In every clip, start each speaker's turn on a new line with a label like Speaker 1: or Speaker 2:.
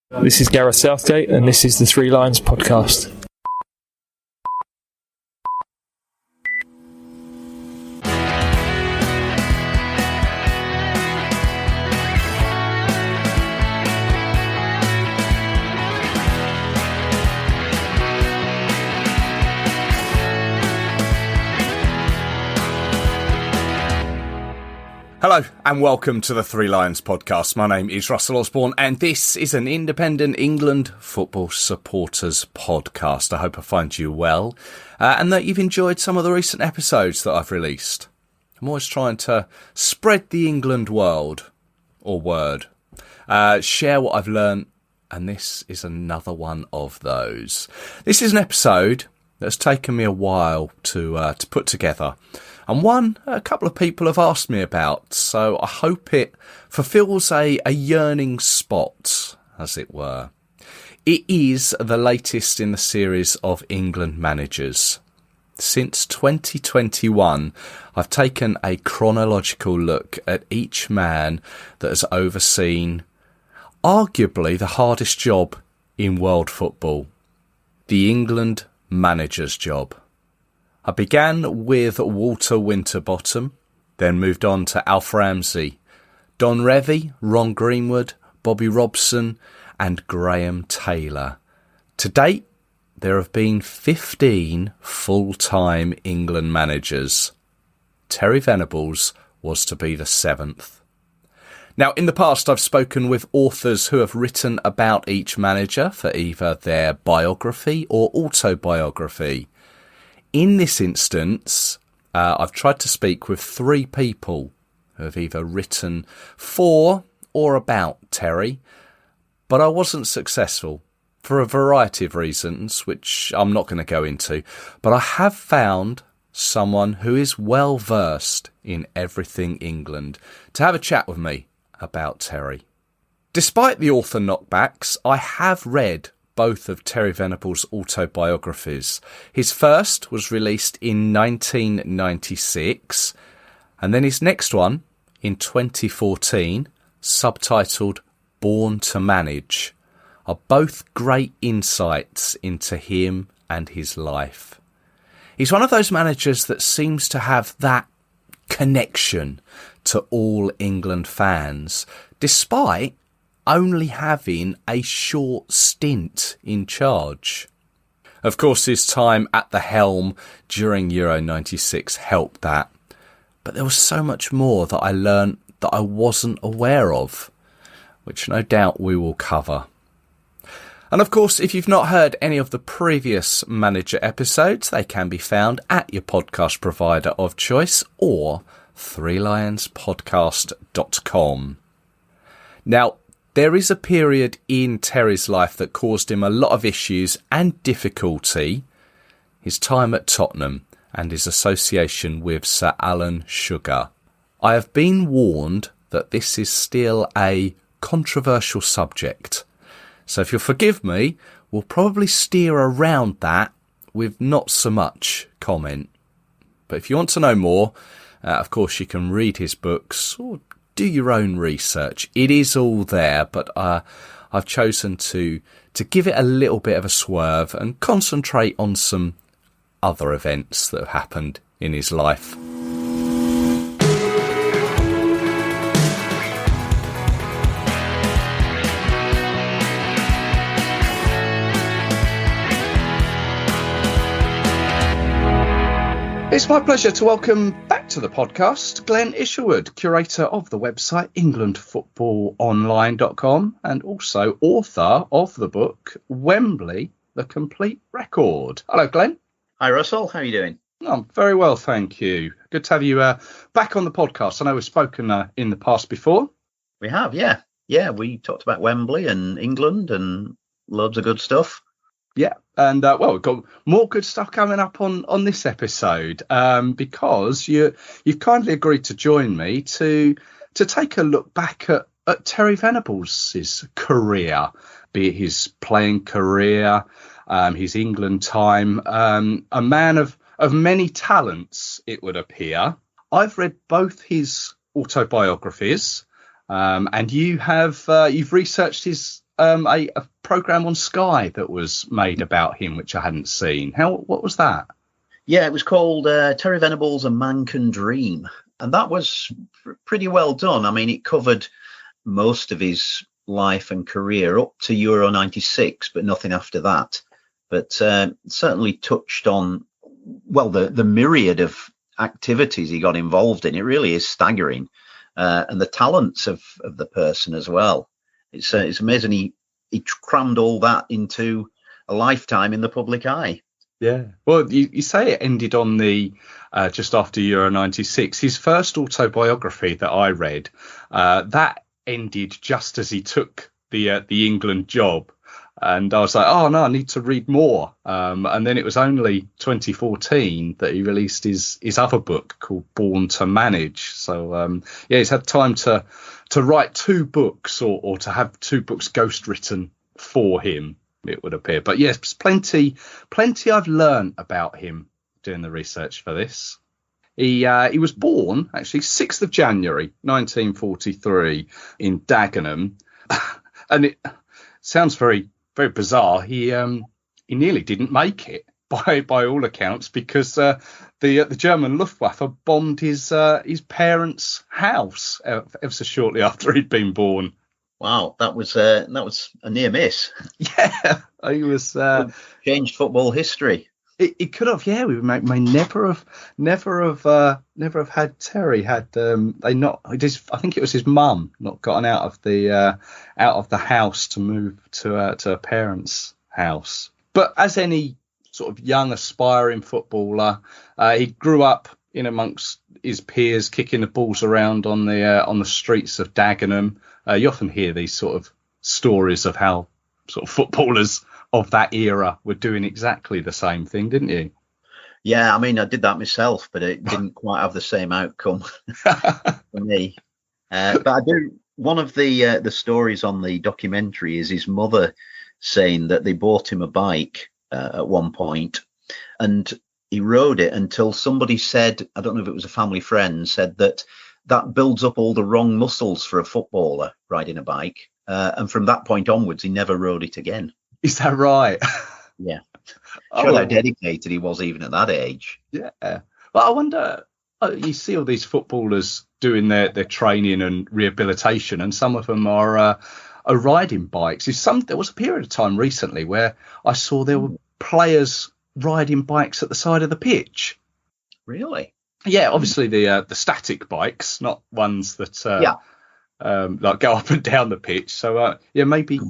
Speaker 1: This is Gareth Southgate, and this is the Three Lions podcast.
Speaker 2: Hello and welcome to the Three Lions podcast. My name is Russell Osborne and this is an independent England football supporters podcast. I hope I find you well and that you've enjoyed some of the recent episodes that I've released. I'm always trying to spread the England world or word, share what I've learned, and this is another one of those. This is an episode that's taken me a while to put together. And one a couple of people have asked me about, so I hope it fulfills a yearning spot, as it were. It is the latest in the series of England managers. Since 2021, I've taken a chronological look at each man that has overseen arguably the hardest job in world football, the England manager's job. I began with Walter Winterbottom, then moved on to Alf Ramsey, Don Revie, Ron Greenwood, Bobby Robson and Graham Taylor. To date, there have been 15 full-time England managers. Terry Venables was to be the 7th. Now, in the past, I've spoken with authors who have written about each manager for either their biography or autobiography. In this instance, I've tried to speak with 3 people who have either written for or about Terry, but I wasn't successful for a variety of reasons, which I'm not going to go into. But I have found someone who is well versed in everything England to have a chat with me about Terry. Despite the author knockbacks, I have read both of Terry Venables' autobiographies. His first was released in 1996, and then his next one in 2014, subtitled Born to Manage, are both great insights into him and his life. He's one of those managers that seems to have that connection to all England fans, despite only having a short stint in charge. Of course, his time at the helm during Euro 96 helped that, but there was so much more that I learnt that I wasn't aware of, which no doubt we will cover. And of course, if you've not heard any of the previous manager episodes, they can be found at your podcast provider of choice or threelionspodcast.com. Now, there is a period in Terry's life that caused him a lot of issues and difficulty, his time at Tottenham and his association with Sir Alan Sugar. I have been warned that this is still a controversial subject, so if you'll forgive me, we'll probably steer around that with not so much comment. But if you want to know more, of course you can read his books or do your own research. It is all there, but I've chosen to give it a little bit of a swerve and concentrate on some other events that have happened in his life. It's my pleasure to welcome back to the podcast Glen Isherwood, curator of the website englandfootballonline.com and also author of the book Wembley, The Complete Record. Hello, Glen.
Speaker 3: Hi, Russell. How are you doing?
Speaker 2: I'm very well, thank you. Good to have you back on the podcast. I know we've spoken in the past before.
Speaker 3: We have, yeah. Yeah, we talked about Wembley and England and loads of good stuff.
Speaker 2: Yeah, and we've got more good stuff coming up on this episode because you've kindly agreed to join me to take a look back at Terry Venables' career, be it his playing career, his England time, a man of many talents, it would appear. I've read both his autobiographies, and you've researched his a programme on Sky that was made about him, which I hadn't seen. What was that?
Speaker 3: Yeah, it was called Terry Venables, A Man Can Dream. And that was pretty well done. I mean, it covered most of his life and career up to Euro 96, but nothing after that. But certainly touched on, well, the myriad of activities he got involved in. It really is staggering. And the talents of the person as well. It's amazing he crammed all that into a lifetime in the public eye.
Speaker 2: Yeah. Well, you say it ended on the just after Euro 96. His first autobiography that I read, that ended just as he took the England job. And I was like, oh, no, I need to read more. And then it was only 2014 that he released his other book called Born to Manage. So, he's had time to write 2 books or to have 2 books ghostwritten for him, it would appear. But yes, plenty I've learned about him doing the research for this. He was born, actually, 6th of January, 1943 in Dagenham. And it sounds very, very bizarre. He nearly didn't make it by all accounts because the German Luftwaffe bombed his parents' house ever so shortly after he'd been born.
Speaker 3: Wow, that was a near miss.
Speaker 2: Yeah, he was
Speaker 3: changed football history.
Speaker 2: It could have, yeah. We may never have had Terry had they not. I think it was his mum not gotten out of the house to move to a parents' house. But as any sort of young aspiring footballer, he grew up in amongst his peers, kicking the balls around on the streets of Dagenham. You often hear these sort of stories of how sort of footballers of that era were doing exactly the same thing, didn't you?
Speaker 3: Yeah, I mean, I did that myself, but it didn't quite have the same outcome for me. But I do. One of the stories on the documentary is his mother saying that they bought him a bike at one point, and he rode it until somebody said, I don't know if it was a family friend, said that builds up all the wrong muscles for a footballer riding a bike. And from that point onwards, he never rode it again.
Speaker 2: Is that right?
Speaker 3: Yeah. Show how dedicated he was even at that age.
Speaker 2: Yeah. Well, I wonder, you see all these footballers doing their training and rehabilitation, and some of them are riding bikes. There was a period of time recently where I saw there were players riding bikes at the side of the pitch.
Speaker 3: Really?
Speaker 2: Yeah, obviously the static bikes, not ones that like go up and down the pitch. So maybe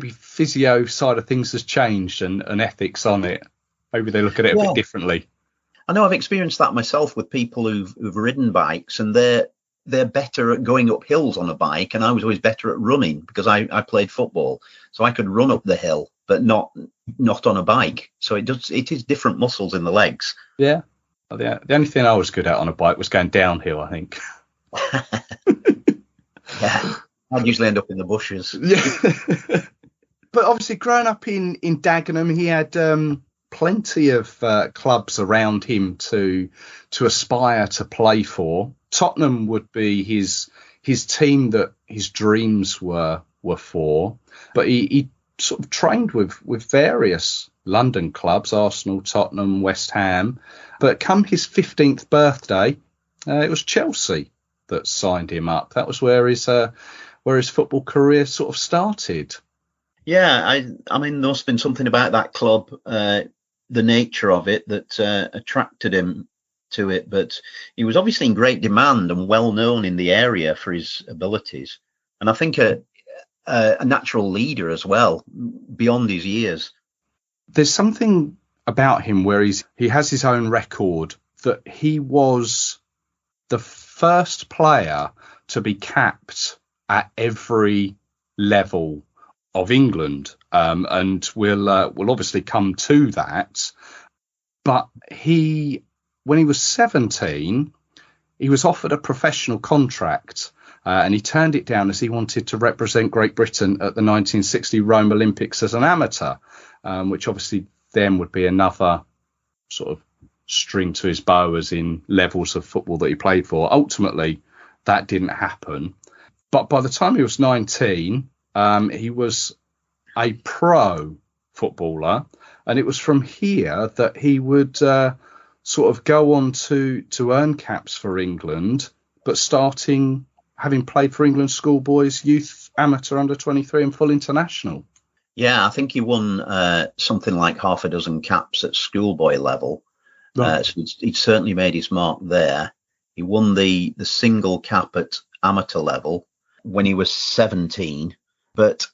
Speaker 2: physio side of things has changed and ethics on it. Maybe they look at it a bit differently.
Speaker 3: I know I've experienced that myself with people who've ridden bikes, and they're better at going up hills on a bike, and I was always better at running because I played football, so I could run up the hill, but not on a bike. So it is different muscles in the legs.
Speaker 2: Yeah. The only thing I was good at on a bike was going downhill, I think.
Speaker 3: Yeah, I'd usually end up in the bushes.
Speaker 2: Yeah. But obviously, growing up in Dagenham, he had plenty of clubs around him to aspire to play for. Tottenham would be his team that his dreams were for. But he sort of trained with various London clubs, Arsenal, Tottenham, West Ham. But come his 15th birthday, it was Chelsea that signed him up. That was where his football career sort of started.
Speaker 3: Yeah, I mean, there must have been something about that club, the nature of it, that attracted him to it. But he was obviously in great demand and well known in the area for his abilities. And I think a natural leader as well, beyond his years.
Speaker 2: There's something about him where he has his own record that he was the first player to be capped at every level of England, and we'll obviously come to that. But when he was 17, he was offered a professional contract, and he turned it down as he wanted to represent Great Britain at the 1960 Rome Olympics as an amateur, which obviously then would be another sort of string to his bow as in levels of football that he played for. Ultimately, that didn't happen. But by the time he was 19, He was a pro footballer, and it was from here that he would sort of go on to earn caps for England, but having played for England schoolboys, youth, amateur, under 23 and full international.
Speaker 3: Yeah, I think he won something like half a dozen caps at schoolboy level.
Speaker 2: Right.
Speaker 3: So he'd certainly made his mark there. He won the single cap at amateur level when he was 17. But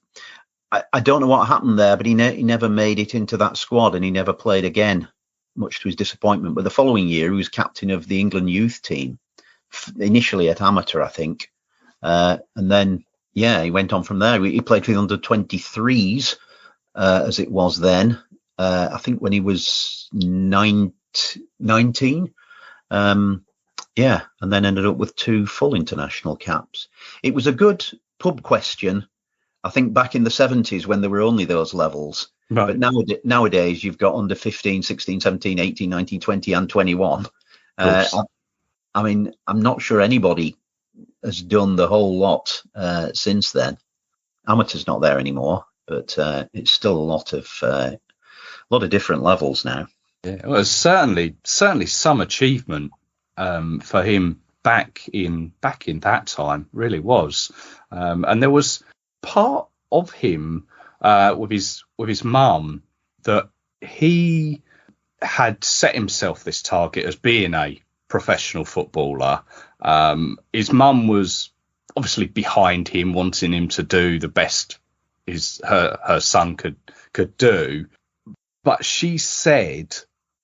Speaker 3: I don't know what happened there, but he never made it into that squad, and he never played again, much to his disappointment. But the following year, he was captain of the England youth team, initially at amateur, I think. And then, yeah, he went on from there. He played for the under 23s, as it was then. I think when he was 19. Yeah, and then ended up with 2 full international caps. It was a good pub question, I think, back in the 70s when there were only those levels. Right. But nowadays, you've got under 15, 16, 17, 18, 19, 20 and 21. I mean, I'm not sure anybody has done the whole lot since then. Amateur's not there anymore, but it's still a lot of different levels now.
Speaker 2: Yeah, well, it's certainly some achievement for him back in that time. Really was, and there was part of him with his mum that he had set himself this target as being a professional footballer. His mum was obviously behind him, wanting him to do the best her son could do. But she said,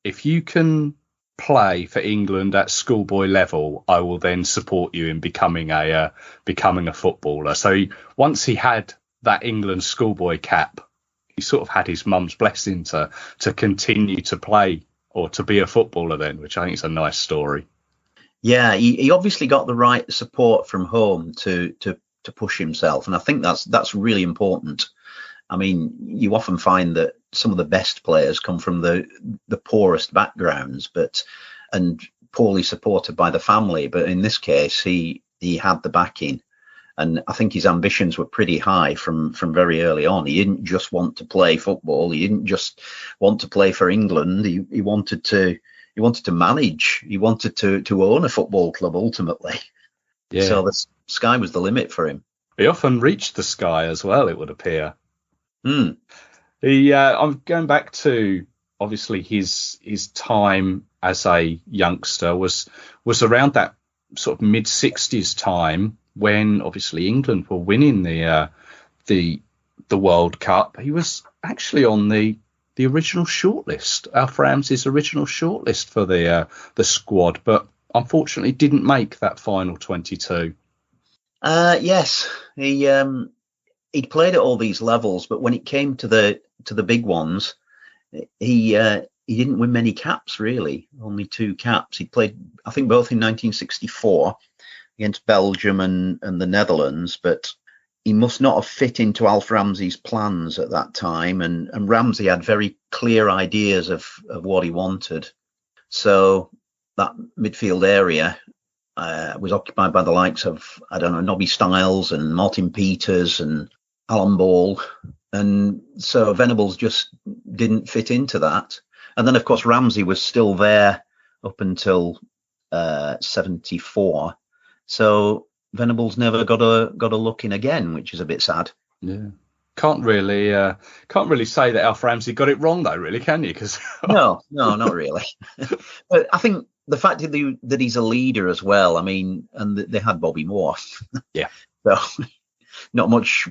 Speaker 2: if you can play for England at schoolboy level, I will then support you in becoming a footballer. So once he had that England schoolboy cap, he sort of had his mum's blessing to continue to play or to be a footballer then, which I think is a nice story.
Speaker 3: Yeah, he obviously got the right support from home to push himself, and I think that's really important. I mean, you often find that some of the best players come from the poorest backgrounds, and poorly supported by the family. But in this case, he had the backing, and I think his ambitions were pretty high from very early on. He didn't just want to play football. He didn't just want to play for England. He wanted to manage. He wanted to own a football club ultimately. Yeah. So the sky was the limit for him.
Speaker 2: He often reached the sky as well, it would appear.
Speaker 3: Mm.
Speaker 2: I'm going back to obviously his time as a youngster was around that sort of mid-60s time when obviously England were winning the World Cup. He was actually on the original shortlist, Alf Ramsey's original shortlist for the squad, but unfortunately didn't make that final 22.
Speaker 3: Yes, he'd played at all these levels, but when it came to the big ones, he didn't win many caps, really. Only 2 caps. He played, I think, both in 1964 against Belgium and the Netherlands, but he must not have fit into Alf Ramsey's plans at that time, and Ramsey had very clear ideas of what he wanted. So that midfield area was occupied by the likes of, I don't know, Nobby Stiles and Martin Peters and Alan Ball, and so Venables just didn't fit into that. And then, of course, Ramsey was still there up until 74. So Venables never got a look in again, which is a bit sad.
Speaker 2: Yeah, can't really say that Alf Ramsey got it wrong though, really, can you? Because
Speaker 3: no, not really. But I think the fact that he's a leader as well. I mean, and they had Bobby Moore.
Speaker 2: Yeah.
Speaker 3: So not much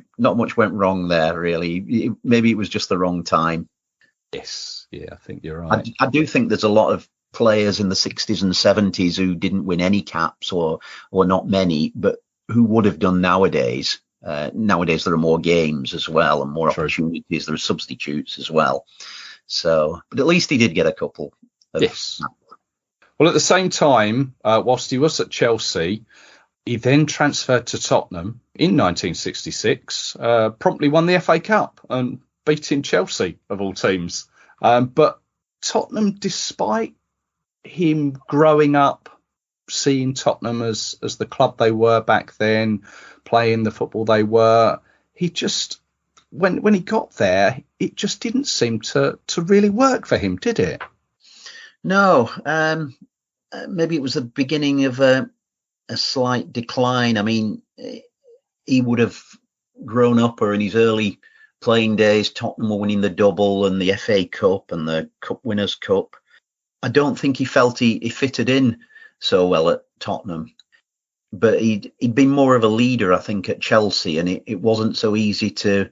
Speaker 3: went wrong there, really. Maybe it was just the wrong time.
Speaker 2: Yes. Yeah, I think you're right.
Speaker 3: I do think there's a lot of players in the 60s and 70s who didn't win any caps or not many, but who would have done nowadays. Nowadays there are more games as well and more opportunities. There are substitutes as well. So, but at least he did get a couple.
Speaker 2: Yes. Well, at the same time, whilst he was at Chelsea, he then transferred to Tottenham in 1966, promptly won the FA Cup and beating Chelsea, of all teams. But Tottenham, despite him growing up, seeing Tottenham as the club they were back then, playing the football they were, he just, when he got there, it just didn't seem to really work for him, did it?
Speaker 3: No, maybe it was the beginning of a slight decline. I mean, he would have grown up, or in his early playing days, Tottenham were winning the double and the FA Cup and the Cup Winners' Cup. I don't think he felt he fitted in so well at Tottenham. But he'd been more of a leader, I think, at Chelsea, and it wasn't so easy to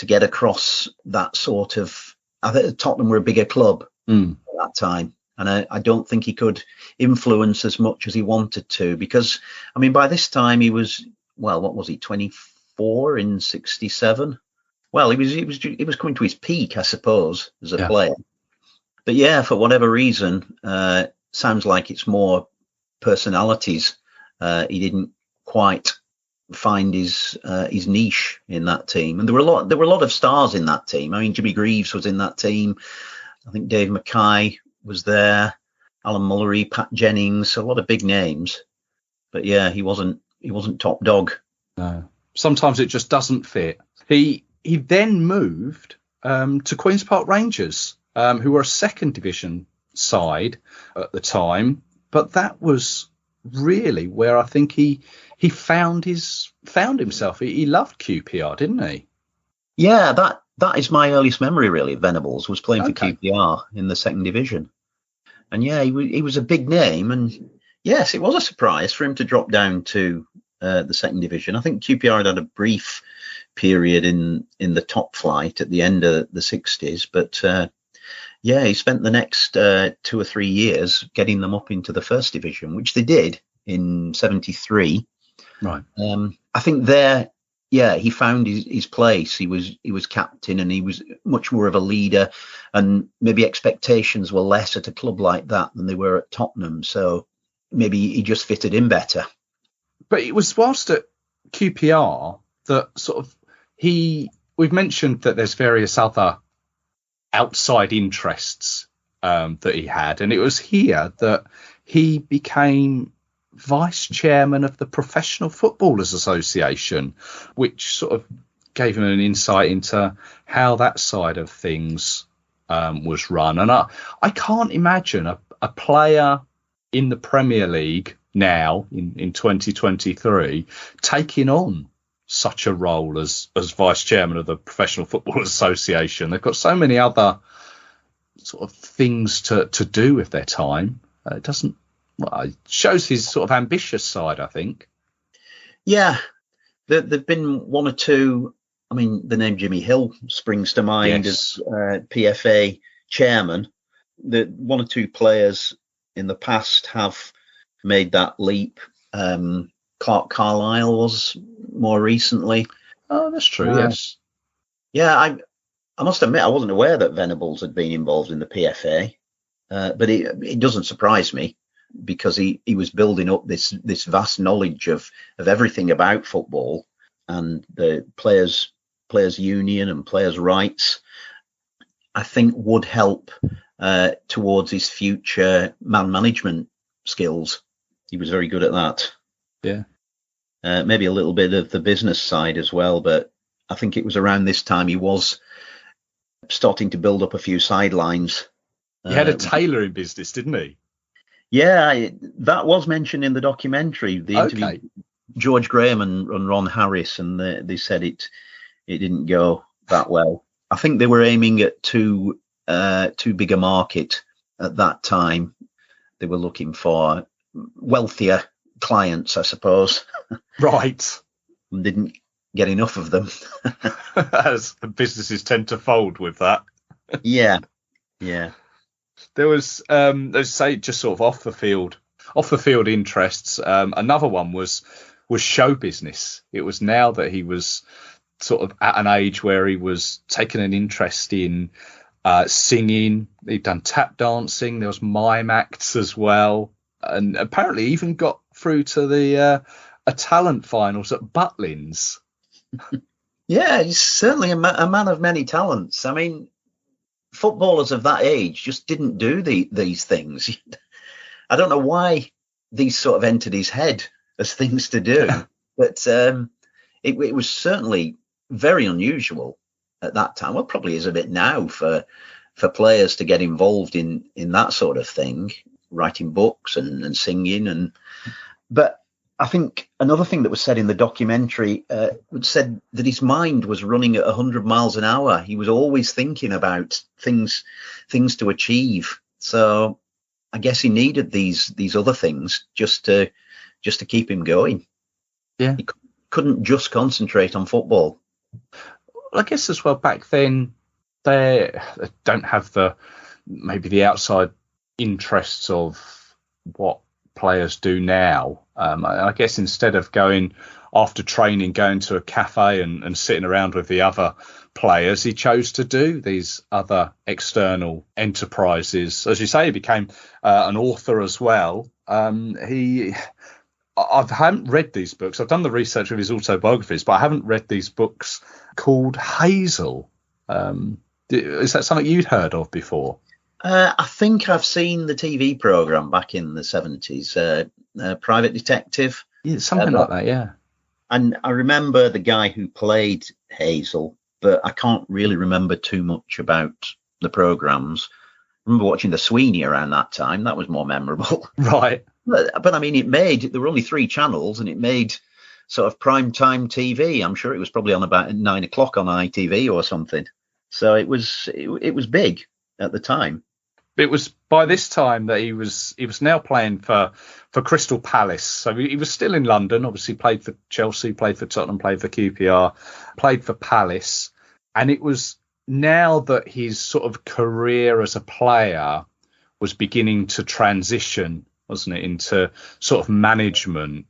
Speaker 3: get across that sort of. I think Tottenham were a bigger club at that time, and I don't think he could influence as much as he wanted to, because I mean, by this time he was, well, what was he, 24 in '67? Well, he was coming to his peak, I suppose, as a player. But yeah, for whatever reason, sounds like it's more personalities. He didn't quite find his niche in that team, and there were a lot of stars in that team. I mean, Jimmy Greaves was in that team. I think Dave Mackay was there, Alan Mullery, Pat Jennings, a lot of big names. But yeah, he wasn't top dog.
Speaker 2: No, sometimes it just doesn't fit. He then moved to Queen's Park Rangers, who were a second division side at the time, but that was really where I think he found himself. He loved QPR, didn't he?
Speaker 3: Yeah, that is my earliest memory, really. Venables was playing for QPR in the second division, and yeah, he was a big name, and yes, it was a surprise for him to drop down to the second division. I think QPR had a brief period in the top flight at the end of the '60s, but yeah, he spent the next 2 or 3 years getting them up into the first division, which they did in '73.
Speaker 2: Right.
Speaker 3: I think there, yeah, he found his place. He was captain, and he was much more of a leader, and maybe expectations were less at a club like that than they were at Tottenham. So maybe he just fitted in better.
Speaker 2: But it was whilst at QPR that sort of we've mentioned that there's various other outside interests that he had, and it was here that he became vice chairman of the Professional Footballers Association, which sort of gave him an insight into how that side of things was run. And I can't imagine a player in the Premier League now in 2023 taking on such a role as vice chairman of the Professional Footballers Association. They've got so many other sort of things to do with their time. It shows his sort of ambitious side, I think.
Speaker 3: Yeah, there've been one or two. I mean, the name Jimmy Hill springs to mind as PFA chairman. The one or two players in the past have made that leap. Clark Carlisle was more recently.
Speaker 2: Oh, that's true. Yes.
Speaker 3: Yeah, I must admit I wasn't aware that Venables had been involved in the PFA, but it doesn't surprise me, because he was building up this vast knowledge of everything about football and the players union and players' rights. I think would help towards his future man management skills. He was very good at that.
Speaker 2: Yeah.
Speaker 3: Maybe a little bit of the business side as well, but I think it was around this time he was starting to build up a few sidelines.
Speaker 2: He had a tailoring business, didn't he?
Speaker 3: Yeah, that was mentioned in the documentary. The interview, George Graham and Ron Harris, and they said it didn't go that well. I think they were aiming at too big a market at that time. They were looking for wealthier clients, I suppose.
Speaker 2: Right.
Speaker 3: And didn't get enough of them.
Speaker 2: As the businesses tend to fold with that.
Speaker 3: Yeah.
Speaker 2: There was, let's say, just sort of off the field interests. Another one was show business. It was now that he was sort of at an age where he was taking an interest in singing. He'd done tap dancing. There was mime acts as well, and apparently even got through to the a talent finals at Butlins.
Speaker 3: Yeah, he's certainly a man of many talents. I mean, footballers of that age just didn't do these things. I don't know why these sort of entered his head as things to do, but it was certainly very unusual at that time. Well, probably is a bit now for players to get involved in that sort of thing, writing books and singing. But I think another thing that was said in the documentary said that his mind was running at 100 miles an hour. He was always thinking about things to achieve. So I guess he needed these other things just to keep him going.
Speaker 2: Yeah,
Speaker 3: he couldn't just concentrate on football.
Speaker 2: Well, I guess as well back then they don't have maybe the outside interests of what players do now. I guess instead of going after training, going to a cafe and sitting around with the other players, he chose to do these other external enterprises. As you say, he became an author as well. I haven't read these books. I've done the research of his autobiographies, but I haven't read these books called Hazel. Is that something you'd heard of before?
Speaker 3: I think I've seen the TV program back in the 70s, Private Detective.
Speaker 2: Yeah, something like that, yeah.
Speaker 3: And I remember the guy who played Hazel, but I can't really remember too much about the programs. I remember watching The Sweeney around that time. That was more memorable.
Speaker 2: Right.
Speaker 3: But I mean, there were only 3 channels, and it made sort of prime time TV. I'm sure it was probably on about 9 o'clock on ITV or something. So it was big at the time.
Speaker 2: It was by this time that he was now playing for Crystal Palace. So he was still in London, obviously played for Chelsea, played for Tottenham, played for QPR, played for Palace. And it was now that his sort of career as a player was beginning to transition, wasn't it, into sort of management.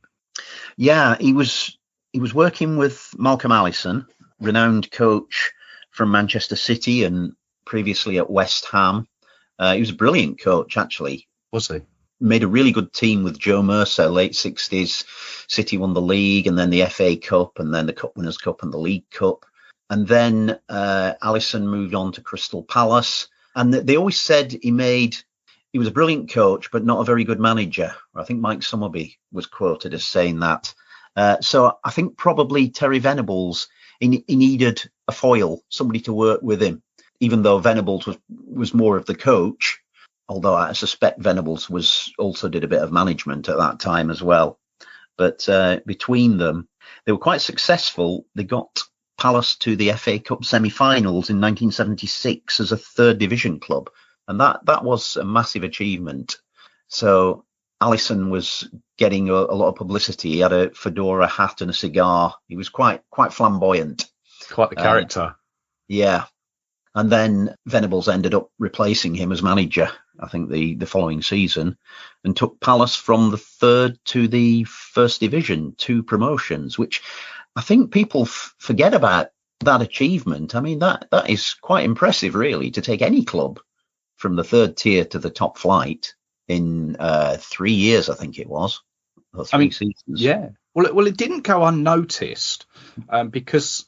Speaker 3: Yeah, he was working with Malcolm Allison, renowned coach from Manchester City and previously at West Ham. He was a brilliant coach, actually.
Speaker 2: Was he?
Speaker 3: Made a really good team with Joe Mercer, late 60s. City won the league and then the FA Cup and then the Cup Winners' Cup and the League Cup. And then Allison moved on to Crystal Palace. And they always said he was a brilliant coach, but not a very good manager. I think Mike Summerby was quoted as saying that. So I think probably Terry Venables, he needed a foil, somebody to work with him. Even though Venables was more of the coach, although I suspect Venables also did a bit of management at that time as well. But between them, they were quite successful. They got Palace to the FA Cup semi-finals in 1976 as a 3rd division club, and that was a massive achievement. So Allison was getting a lot of publicity. He had a fedora hat and a cigar. He was quite flamboyant.
Speaker 2: Quite the character.
Speaker 3: Yeah. And then Venables ended up replacing him as manager, I think, the following season, and took Palace from the 3rd to the 1st division, 2 promotions, which I think people forget about that achievement. I mean, that is quite impressive, really, to take any club from the 3rd tier to the top flight in 3 years, I think it was, or 3 seasons.
Speaker 2: Yeah. Well, it didn't go unnoticed because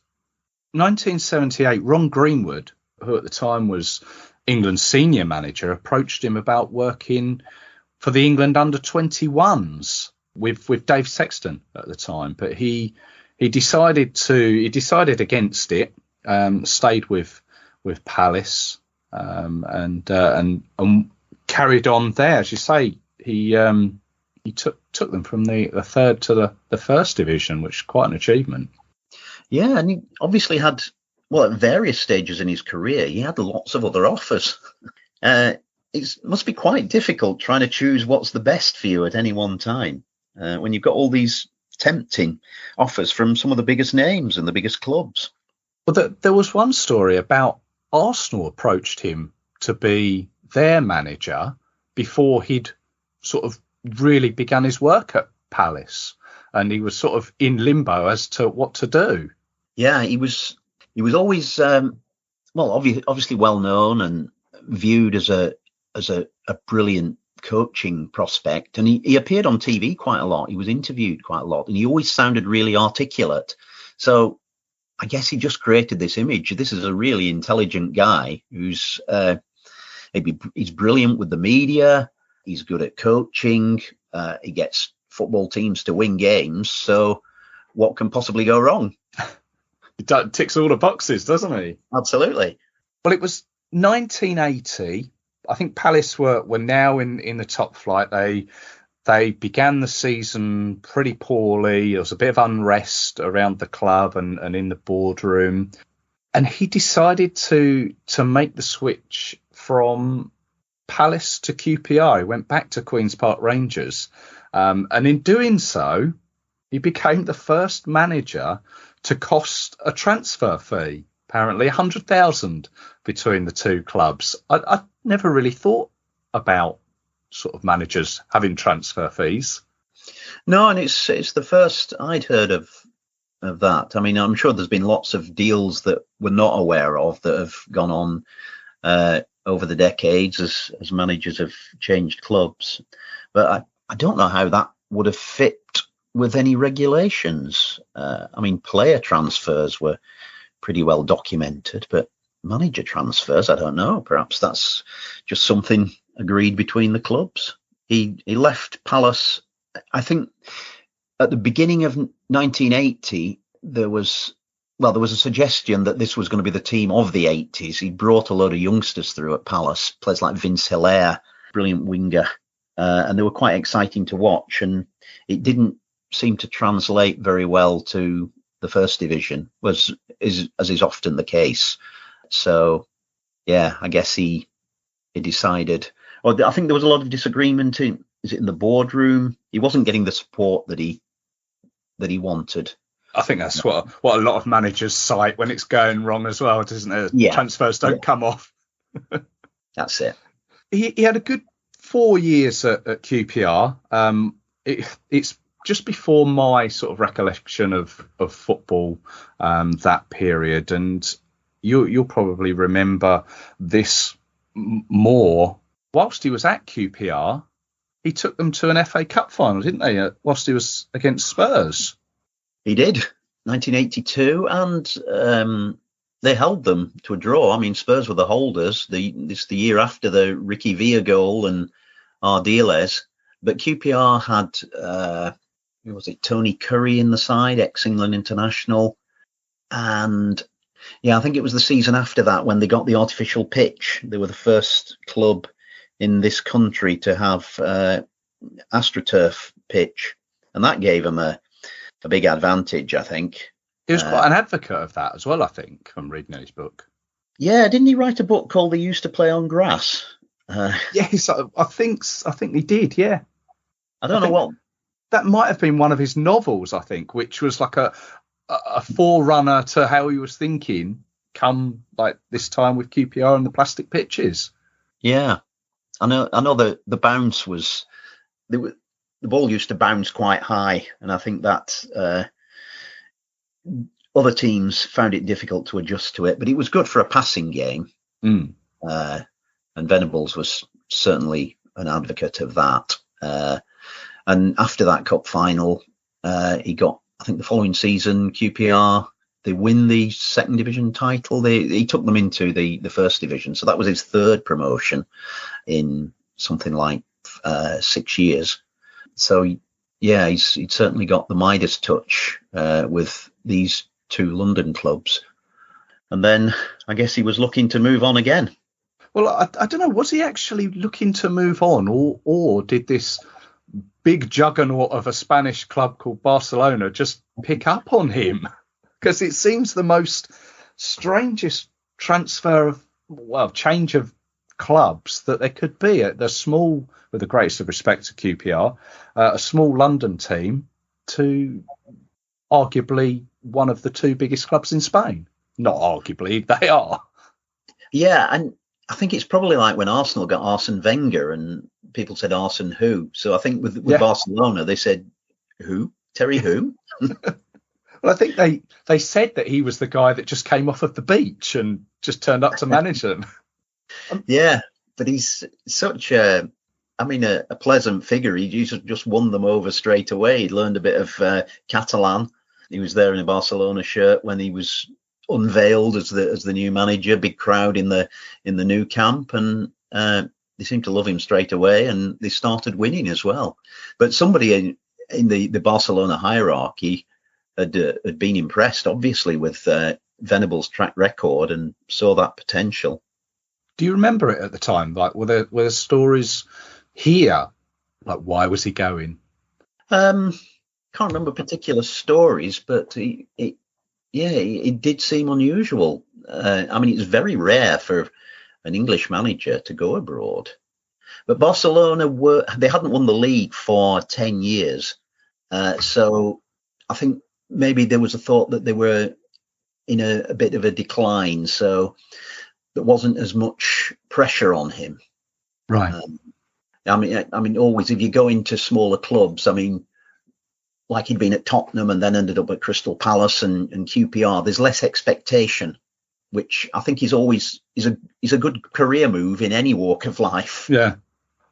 Speaker 2: 1978, Ron Greenwood, who at the time was England's senior manager, approached him about working for the England under-21s with Dave Sexton at the time. But he decided against it, stayed with Palace and carried on there. As you say, he took them from the 3rd to the 1st division, which is quite an achievement.
Speaker 3: Yeah, and he obviously had, at various stages in his career, he had lots of other offers. It must be quite difficult trying to choose what's the best for you at any one time when you've got all these tempting offers from some of the biggest names and the biggest clubs.
Speaker 2: Well, there was one story about Arsenal approached him to be their manager before he'd sort of really begun his work at Palace, and he was sort of in limbo as to what to do.
Speaker 3: Yeah, he was always obviously well known and viewed as a brilliant coaching prospect, and he appeared on TV quite a lot. He was interviewed quite a lot, and he always sounded really articulate. So I guess he just created this image. This is a really intelligent guy who's he's brilliant with the media. He's good at coaching. He gets football teams to win games. So what can possibly go wrong?
Speaker 2: ticks all the boxes, doesn't he?
Speaker 3: Absolutely.
Speaker 2: Well, it was 1980. I think Palace were now in the top flight. They began the season pretty poorly. There was a bit of unrest around the club and in the boardroom. And he decided to make the switch from Palace to QPR. He went back to Queen's Park Rangers. And in doing so, he became the first manager to cost a transfer fee, apparently 100,000 between the two clubs. I never really thought about sort of managers having transfer fees.
Speaker 3: No, and it's the first I'd heard of that. I mean, I'm sure there's been lots of deals that we're not aware of that have gone on over the decades as managers have changed clubs. But I don't know how that would have fit with any regulations. I mean, player transfers were pretty well documented, but manager transfers, I don't know. Perhaps that's just something agreed between the clubs. He left Palace, I think, at the beginning of 1980. There was a suggestion that this was going to be the team of the 80s. He brought a load of youngsters through at Palace, players like Vince Hilaire, brilliant winger, and they were quite exciting to watch. And it didn't seem to translate very well to the first division, as is often the case. So, yeah, I guess he decided. Or I think there was a lot of disagreement in the boardroom. He wasn't getting the support that he wanted.
Speaker 2: I think that's what a lot of managers cite when it's going wrong as well, doesn't it?
Speaker 3: Yeah.
Speaker 2: Transfers don't come off.
Speaker 3: That's it.
Speaker 2: He had a good 4 years at QPR. It's just before my sort of recollection of football, that period, and you'll probably remember this more. Whilst he was at QPR, he took them to an FA Cup final, didn't they? Whilst he was against Spurs.
Speaker 3: He did, 1982, and they held them to a draw. I mean, Spurs were the holders. This the year after the Ricky Villa goal and Ardiles, but QPR had who was it? Tony Curry in the side, ex-England international, and yeah, I think it was the season after that when they got the artificial pitch. They were the first club in this country to have AstroTurf pitch, and that gave them a big advantage, I think.
Speaker 2: He was quite an advocate of that as well, I think, from reading his book.
Speaker 3: Yeah, didn't he write a book called They Used to Play on Grass?
Speaker 2: Yes, I think he did, yeah.
Speaker 3: I don't know what...
Speaker 2: That might have been one of his novels, I think, which was like a forerunner to how he was thinking come like this time with QPR and the plastic pitches.
Speaker 3: Yeah, I know the bounce was... The ball used to bounce quite high, and I think that other teams found it difficult to adjust to it, but it was good for a passing game. And Venables was certainly an advocate of that. And after that cup final, he got, I think the following season, QPR, they win the second division title. He took them into the first division. So that was his third promotion in something like 6 years. So, yeah, he'd certainly got the Midas touch with these two London clubs. And then I guess he was looking to move on again.
Speaker 2: Well, I don't know. Was he actually looking to move on, or did this big juggernaut of a Spanish club called Barcelona just pick up on him? Because it seems the most strangest change of clubs that there could be. The small, with the greatest of respect to QPR, a small London team to arguably one of the two biggest clubs in Spain. Not arguably, they are.
Speaker 3: Yeah, and I think it's probably like when Arsenal got Arsene Wenger and people said Arsene who. So I think with Barcelona, they said who? Terry who?
Speaker 2: Well, I think they said that he was the guy that just came off of the beach and just turned up to manage them.
Speaker 3: Yeah, but he's such a pleasant figure. He just won them over straight away. He learned a bit of Catalan. He was there in a Barcelona shirt when he was unveiled as the new manager. Big crowd in the new camp, and they seemed to love him straight away, and they started winning as well. But somebody in the Barcelona hierarchy had been impressed, obviously, with Venables' track record and saw that potential.
Speaker 2: Do you remember it at the time? Like, were there stories here? Like, why was he going?
Speaker 3: Can't remember particular stories, but it did seem unusual. I mean, it's very rare for an English manager to go abroad. But Barcelona they hadn't won the league for 10 years. So I think maybe there was a thought that they were in a bit of a decline. So there wasn't as much pressure on him.
Speaker 2: Right.
Speaker 3: I mean, always, if you go into smaller clubs, I mean, like he'd been at Tottenham and then ended up at Crystal Palace and QPR, there's less expectation, which I think is a good career move in any walk of life.
Speaker 2: Yeah.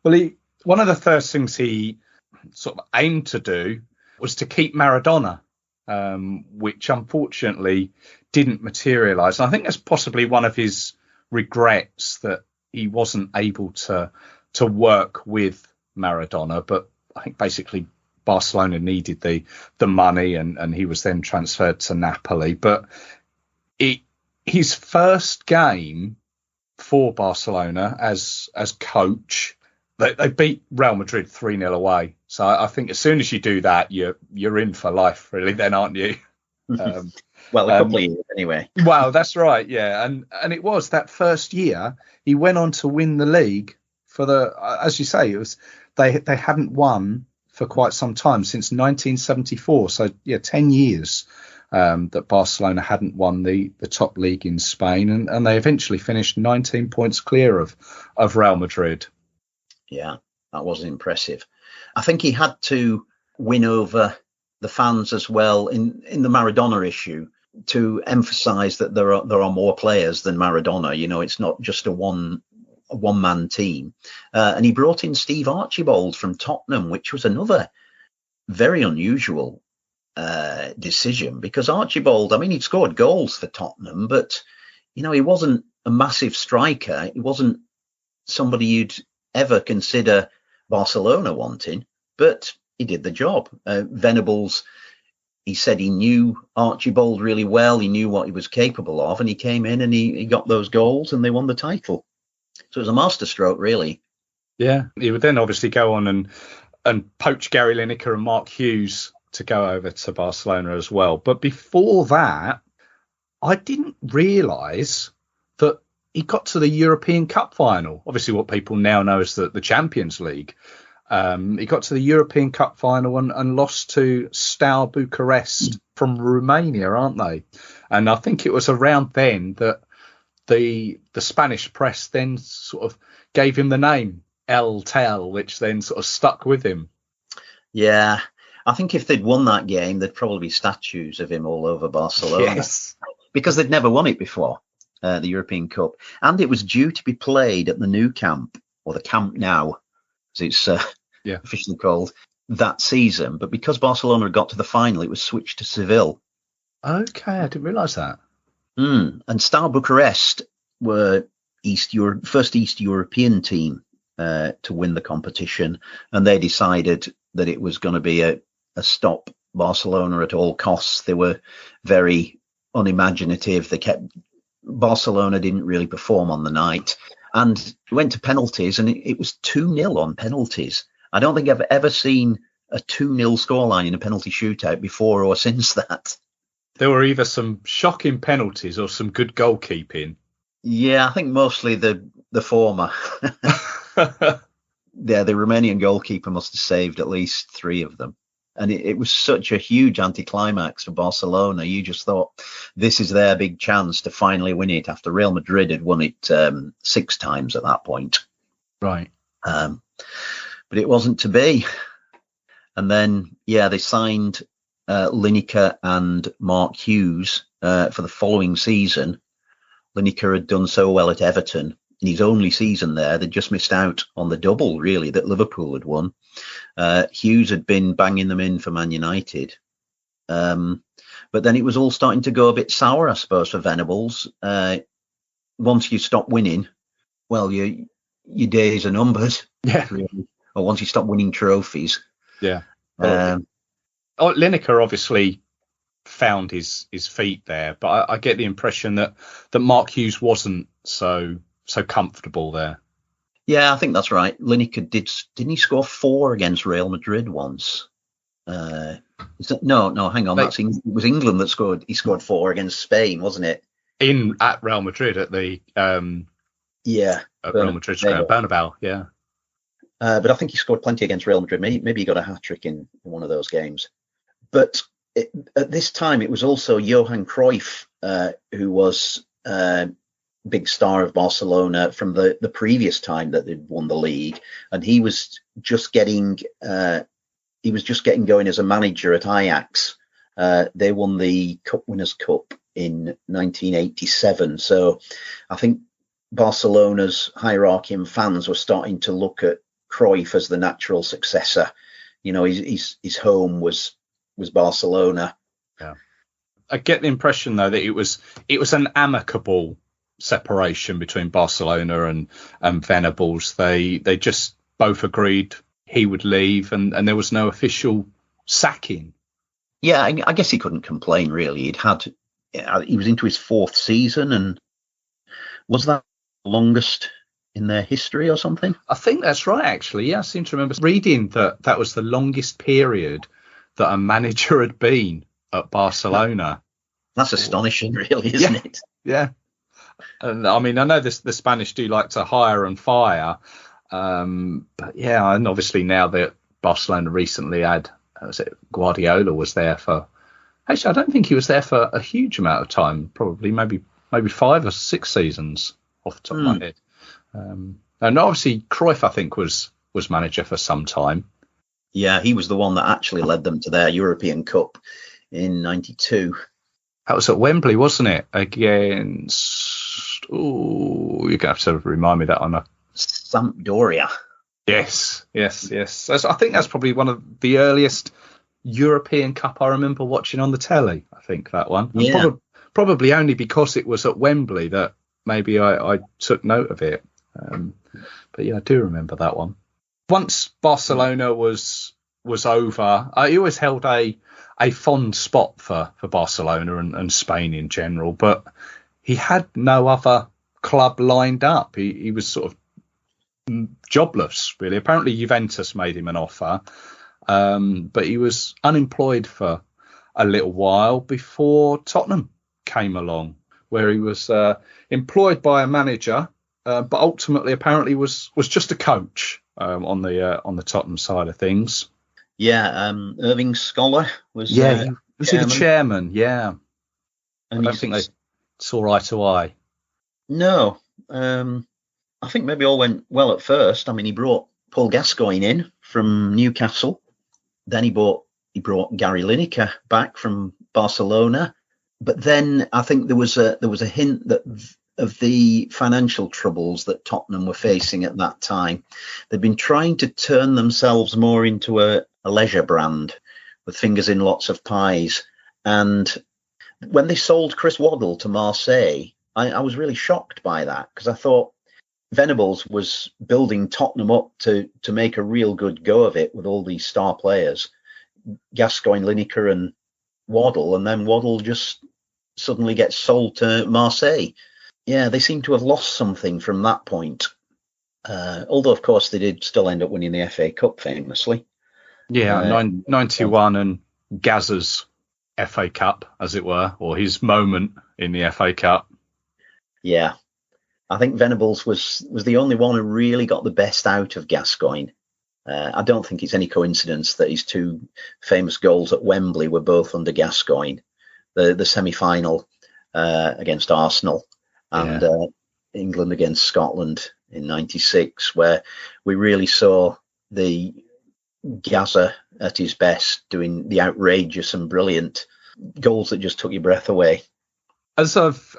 Speaker 2: Well, one of the first things he sort of aimed to do was to keep Maradona, which unfortunately didn't materialise. And I think that's possibly one of his regrets, that he wasn't able to work with Maradona. But I think basically Barcelona needed the money, and he was then transferred to Napoli. But his first game for Barcelona as coach, they beat Real Madrid 3-0 away. So I think as soon as you do that, you're in for life, really, then, aren't you?
Speaker 3: Well, a couple of years anyway.
Speaker 2: Well, that's right, yeah. And it was that first year he went on to win the league for as you say, it was they hadn't won for quite some time, since 1974. So yeah, 10 years that Barcelona hadn't won the top league in Spain, and they eventually finished 19 points clear of Real Madrid.
Speaker 3: Yeah, that was impressive. I think he had to win over the fans as well in the Maradona issue, to emphasize that there are more players than Maradona. You know, it's not just a one-man team. And he brought in Steve Archibald from Tottenham, which was another very unusual decision, because Archibald, I mean, he'd scored goals for Tottenham, but, you know, he wasn't a massive striker. He wasn't somebody you'd ever consider Barcelona wanting, but he did the job. Venables, he said he knew Archibald really well. He knew what he was capable of, and he came in and he got those goals and they won the title. So it was a masterstroke, really.
Speaker 2: Yeah, he would then obviously go on and poach Gary Lineker and Mark Hughes to go over to Barcelona as well. But before that, I didn't realise that he got to the European Cup final, obviously what people now know as the Champions League. He got to the European Cup final and lost to Steaua Bucharest from Romania, aren't they? And I think it was around then that the Spanish press then sort of gave him the name El Tel, which then sort of stuck with him.
Speaker 3: Yeah, I think if they'd won that game, there'd probably be statues of him all over Barcelona.
Speaker 2: Yes.
Speaker 3: Because they'd never won it before, the European Cup. And it was due to be played at the Nou Camp, or the Camp Nou, as it's officially called, that season. But because Barcelona had got to the final, it was switched to Seville.
Speaker 2: Okay, I didn't realise that.
Speaker 3: And Steaua Bucharest were first East European team to win the competition, and they decided that it was going to be a stop Barcelona at all costs. They were very unimaginative. Barcelona didn't really perform on the night, and went to penalties, and it was 2-0 on penalties. I don't think I've ever seen a 2-0 scoreline in a penalty shootout before or since that.
Speaker 2: There were either some shocking penalties or some good goalkeeping.
Speaker 3: Yeah, I think mostly the former. Yeah, the Romanian goalkeeper must have saved at least 3 of them. And it was such a huge anticlimax for Barcelona. You just thought this is their big chance to finally win it, after Real Madrid had won it 6 times at that point.
Speaker 2: Right.
Speaker 3: But it wasn't to be. And then, they signed Lineker and Mark Hughes for the following season. Lineker had done so well at Everton in his only season there. They'd just missed out on the double, really, that Liverpool had won. Hughes had been banging them in for Man United. But then it was all starting to go a bit sour, I suppose, for Venables. Once you stop winning, well, your days are numbered.
Speaker 2: Yeah.
Speaker 3: Really. Or once you stop winning trophies.
Speaker 2: Yeah. Lineker obviously found his feet there. But I get the impression that Mark Hughes wasn't so comfortable there.
Speaker 3: Yeah, I think that's right. Lineker didn't he score 4 against Real Madrid once? No, hang on. It was England that scored. He scored 4 against Spain, wasn't it?
Speaker 2: At Real Madrid at the at Real Madrid Bernabeu, yeah.
Speaker 3: But I think he scored plenty against Real Madrid. Maybe he got a hat-trick in one of those games. But at this time, it was also Johan Cruyff who was big star of Barcelona from the previous time that they'd won the league, and he was just getting going as a manager at Ajax. They won the Cup Winners' Cup in 1987. So I think Barcelona's hierarchy and fans were starting to look at Cruyff as the natural successor. His home was Barcelona.
Speaker 2: Yeah, I get the impression though that it was an amicable separation between Barcelona and Venables. They just both agreed he would leave, and there was no official sacking.
Speaker 3: Yeah, I guess he couldn't complain really. He was into his 4th season, and was that the longest in their history or something?
Speaker 2: I think that's right, actually. Yeah, I seem to remember reading that was the longest period that a manager had been at Barcelona.
Speaker 3: That's astonishing, really, isn't it?
Speaker 2: Yeah. And I mean, I know the Spanish do like to hire and fire, but yeah, and obviously now that Barcelona recently had, Guardiola was there for. Actually, I don't think he was there for a huge amount of time. Probably maybe 5 or 6 seasons off the top of my head. And obviously Cruyff, I think, was manager for some time.
Speaker 3: Yeah, he was the one that actually led them to their European Cup in '92.
Speaker 2: That was at Wembley, wasn't it? Against, you're going to have to remind me that on
Speaker 3: Sampdoria.
Speaker 2: Yes. I think that's probably one of the earliest European Cup I remember watching on the telly. I think that one.
Speaker 3: Yeah.
Speaker 2: Probably only because it was at Wembley that maybe I took note of it. But yeah, I do remember that one. Once Barcelona was over, I always held a fond spot for Barcelona and Spain in general, but he had no other club lined up. He was sort of jobless, really. Apparently Juventus made him an offer, but he was unemployed for a little while before Tottenham came along, where he was employed by a manager, but ultimately apparently was just a coach on the Tottenham side of things.
Speaker 3: Yeah, Irving Scholar was.
Speaker 2: Yeah, was he the chairman? Yeah, and I don't think they saw eye to eye.
Speaker 3: No, I think maybe all went well at first. I mean, he brought Paul Gascoigne in from Newcastle. Then he brought Gary Lineker back from Barcelona. But then I think there was a hint that of the financial troubles that Tottenham were facing at that time. They'd been trying to turn themselves more into a leisure brand with fingers in lots of pies. And when they sold Chris Waddle to Marseille, I was really shocked by that, because I thought Venables was building Tottenham up to make a real good go of it with all these star players, Gascoigne, Lineker and Waddle, and then Waddle just suddenly gets sold to Marseille. Yeah, they seem to have lost something from that point. Although, of course, they did still end up winning the FA Cup famously.
Speaker 2: Yeah, 91 and Gazza's FA Cup, as it were, or his moment in the FA Cup.
Speaker 3: Yeah, I think Venables was the only one who really got the best out of Gascoigne. I don't think it's any coincidence that his 2 famous goals at Wembley were both under Gascoigne. The semi-final against Arsenal and England against Scotland in '96, where we really saw the Gazza at his best, doing the outrageous and brilliant goals that just took your breath away.
Speaker 2: As I've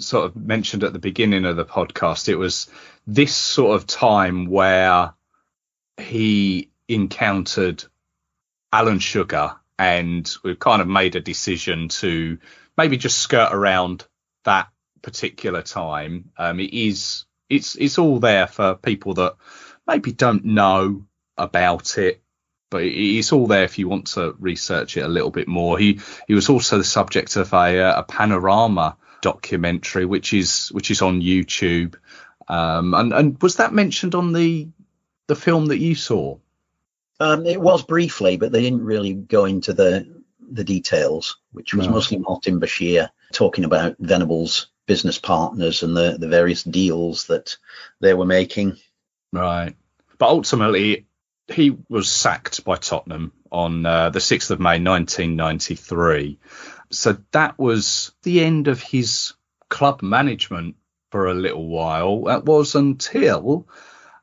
Speaker 2: sort of mentioned at the beginning of the podcast, it was this sort of time where he encountered Alan Sugar, and we've kind of made a decision to maybe just skirt around that particular time. It's all there for people that maybe don't know about it. but it's all there if you want to research it a little bit more. He was also the subject of a Panorama documentary, which is on YouTube. And was that mentioned on the film that you saw?
Speaker 3: It was briefly, but they didn't really go into the details, which was mostly Martin Bashir talking about Venables' business partners and the various deals that they were making.
Speaker 2: Right. But ultimately, he was sacked by Tottenham on the 6th of May, 1993. So that was the end of his club management for a little while. That was until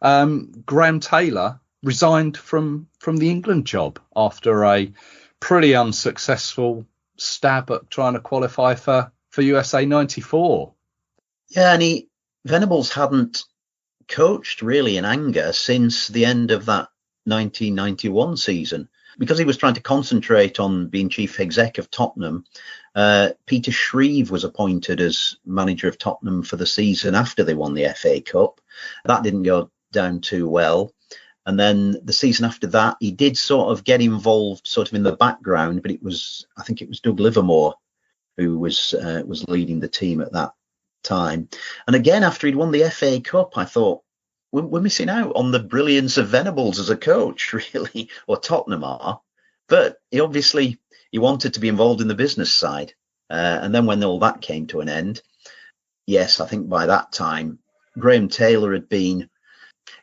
Speaker 2: Graham Taylor resigned from the England job after a pretty unsuccessful stab at trying to qualify for USA 94.
Speaker 3: Yeah, and Venables hadn't coached really in anger since the end of that 1991 season, because he was trying to concentrate on being chief exec of Tottenham. Peter Shreve was appointed as manager of Tottenham for the season after they won the FA Cup. That didn't go down too well. And then the season after that, he did sort of get involved sort of in the background, but I think it was Doug Livermore who was leading the team at that time. And again, after he'd won the FA Cup, I thought, we're missing out on the brilliance of Venables as a coach, really, or Tottenham are. But he wanted to be involved in the business side. And then when all that came to an end, yes, I think by that time, Graham Taylor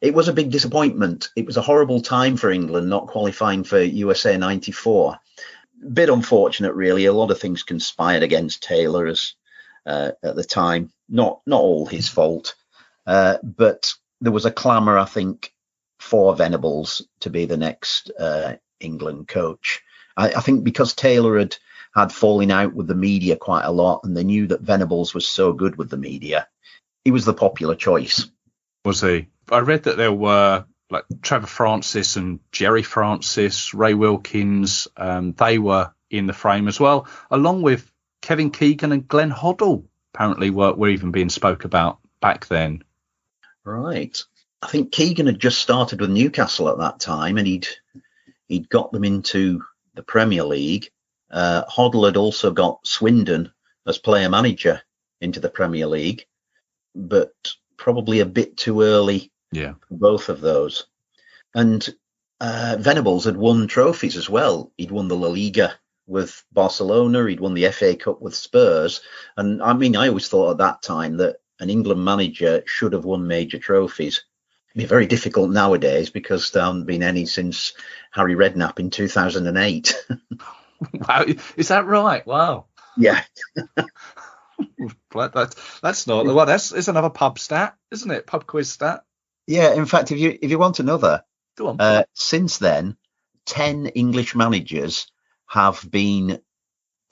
Speaker 3: it was a big disappointment. It was a horrible time for England not qualifying for USA 94. Bit unfortunate, really. A lot of things conspired against Taylor at the time. Not all his fault, but there was a clamour, I think, for Venables to be the next England coach. I think because Taylor had fallen out with the media quite a lot, and they knew that Venables was so good with the media, he was the popular choice.
Speaker 2: Was he? I read that there were like Trevor Francis and Jerry Francis, Ray Wilkins. They were in the frame as well, along with Kevin Keegan and Glenn Hoddle. Apparently, were even being spoke about back then.
Speaker 3: Right. I think Keegan had just started with Newcastle at that time, and he'd got them into the Premier League. Hoddle had also got Swindon as player manager into the Premier League, but probably a bit too early for both of those. And Venables had won trophies as well. He'd won the La Liga with Barcelona, he'd won the FA Cup with Spurs. And I mean, I always thought at that time that an England manager should have won major trophies. It'd be very difficult nowadays because there haven't been any since Harry Redknapp in 2008.
Speaker 2: Wow, is that right? Wow.
Speaker 3: Yeah.
Speaker 2: That's not well. That's another pub stat, isn't it? Pub quiz stat.
Speaker 3: Yeah. In fact, if you want another,
Speaker 2: go on.
Speaker 3: Since then, 10 English managers have been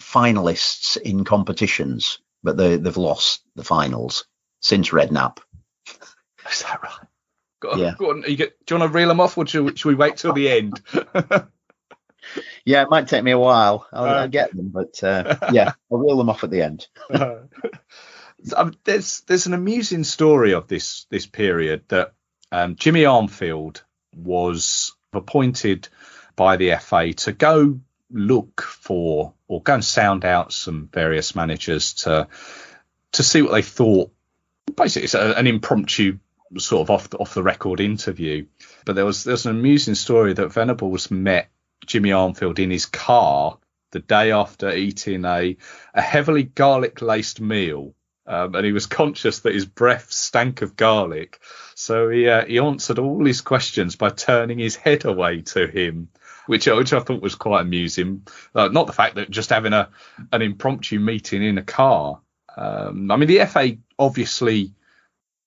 Speaker 3: finalists in competitions, but they've lost the finals since Redknapp.
Speaker 2: Is that right? Go on. Do you want to reel them off, or should we wait till the end?
Speaker 3: Yeah, it might take me a while. I'll get them, but yeah, I'll reel them off at the end.
Speaker 2: There's an amusing story of this period that Jimmy Armfield was appointed by the FA to go look for or go and sound out some various managers to see what they thought. Basically, it's an impromptu sort of off the record interview. But there's an amusing story that Venables met Jimmy Armfield in his car the day after eating a heavily garlic laced meal. And he was conscious that his breath stank of garlic. So he answered all his questions by turning his head away to him, which I thought was quite amusing. Not the fact that just having an impromptu meeting in a car. I mean, the FA obviously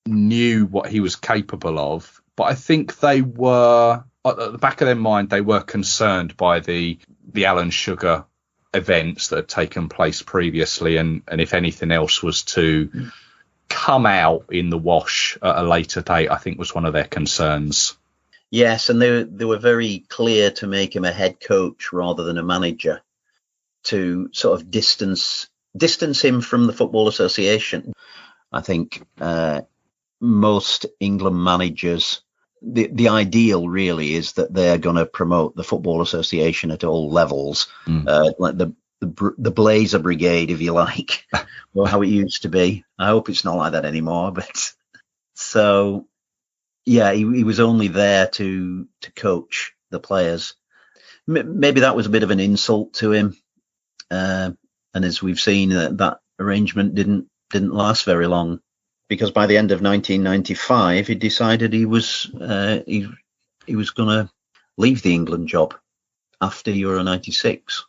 Speaker 2: knew what he was capable of, but I think they were, at the back of their mind, they were concerned by the Alan Sugar events that had taken place previously, and if anything else was to come out in the wash at a later date, I think was one of their concerns.
Speaker 3: Yes, and they were very clear to make him a head coach rather than a manager, to sort of distance him from the Football Association. I think most England managers, the ideal really is that they're going to promote the Football Association at all levels, like the Blazer Brigade, if you like, or how it used to be. I hope it's not like that anymore. But so, yeah, he was only there to coach the players. Maybe that was a bit of an insult to him, and as we've seen, that arrangement didn't last very long, because by the end of 1995, he decided he was going to leave the England job after Euro 96.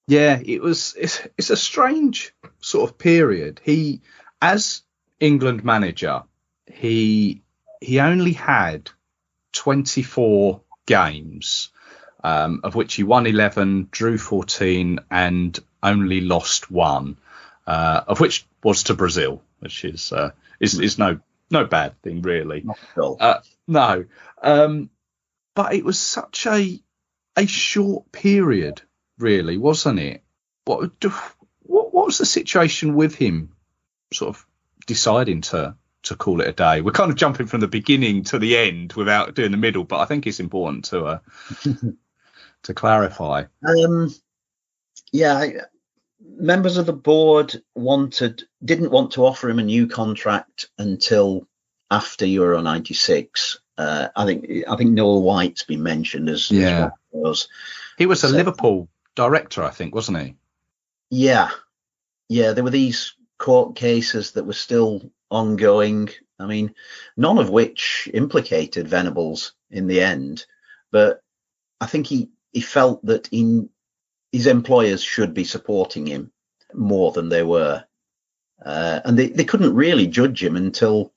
Speaker 2: Yeah, it's a strange sort of period. He, as England manager, he only had 24 games, of which he won 11, drew 14, and only lost 1, of which was to Brazil, which is no bad thing really.
Speaker 3: Not at all.
Speaker 2: No, but it was such a short period, really, wasn't it? What was the situation with him, sort of deciding to call it a day? We're kind of jumping from the beginning to the end without doing the middle, but I think it's important to to clarify.
Speaker 3: Members of the board didn't want to offer him a new contract until after Euro 96. I think Noel White's been mentioned as one of those.
Speaker 2: He was a Liverpool director, I think, wasn't he?
Speaker 3: Yeah. There were these court cases that were still ongoing. I mean, none of which implicated Venables in the end, but I think he felt that his employers should be supporting him more than they were. And they couldn't really judge him until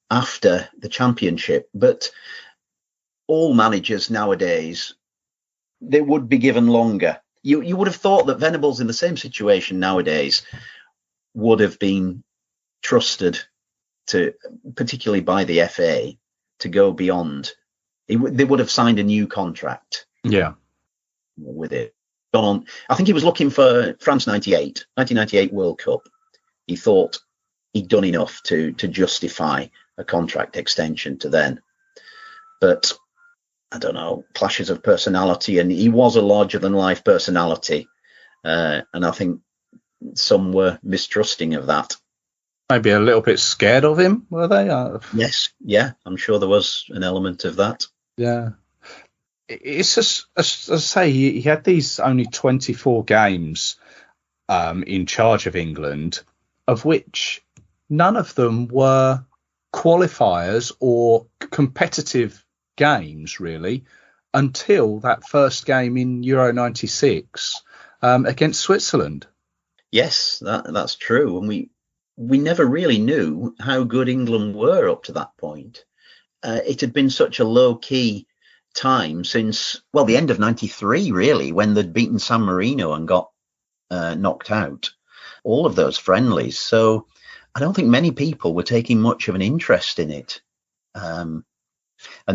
Speaker 3: after the championship. But all managers nowadays, they would be given longer. You would have thought that Venables in the same situation nowadays would have been trusted to, particularly by the FA, to go beyond. They would have signed a new contract.
Speaker 2: Yeah.
Speaker 3: With it. Gone on. I think he was looking for France 1998 World Cup. He thought he'd done enough to justify a contract extension to then. But I don't know, clashes of personality, and he was a larger than life personality. And I think some were mistrusting of that.
Speaker 2: Maybe a little bit scared of him, were they?
Speaker 3: Yes, yeah, I'm sure there was an element of that.
Speaker 2: Yeah. It's just, as I say, he had these only 24 games in charge of England, of which none of them were qualifiers or competitive games, really, until that first game in Euro 96 against Switzerland.
Speaker 3: Yes, that's true. And we never really knew how good England were up to that point. It had been such a low-key time since, well, the end of 93, really, when they'd beaten San Marino and got knocked out. All of those friendlies. So I don't think many people were taking much of an interest in it. And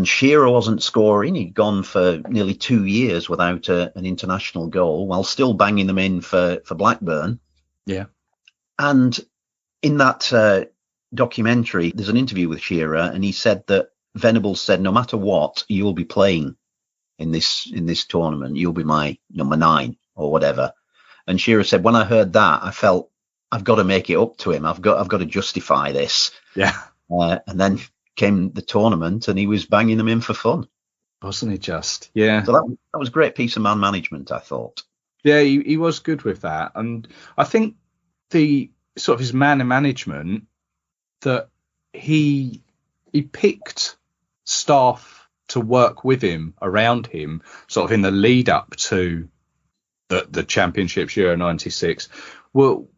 Speaker 3: Shearer wasn't scoring. He'd gone for nearly 2 years without an international goal, while still banging them in for Blackburn.
Speaker 2: Yeah. And
Speaker 3: in that documentary, there's an interview with Shearer, and he said that Venables said, no matter what, you'll be playing in this tournament. You'll be my number 9 or whatever. And Shearer said, when I heard that, I felt I've got to make it up to him. I've got to justify this.
Speaker 2: Yeah.
Speaker 3: And then came the tournament, and he was banging them in for fun.
Speaker 2: Wasn't he just? Yeah.
Speaker 3: So that was a great piece of man management, I thought.
Speaker 2: Yeah, he was good with that. And I think the sort of his man management, that he picked staff to work with him, around him, sort of in the lead up to the Championships Euro 96. Well,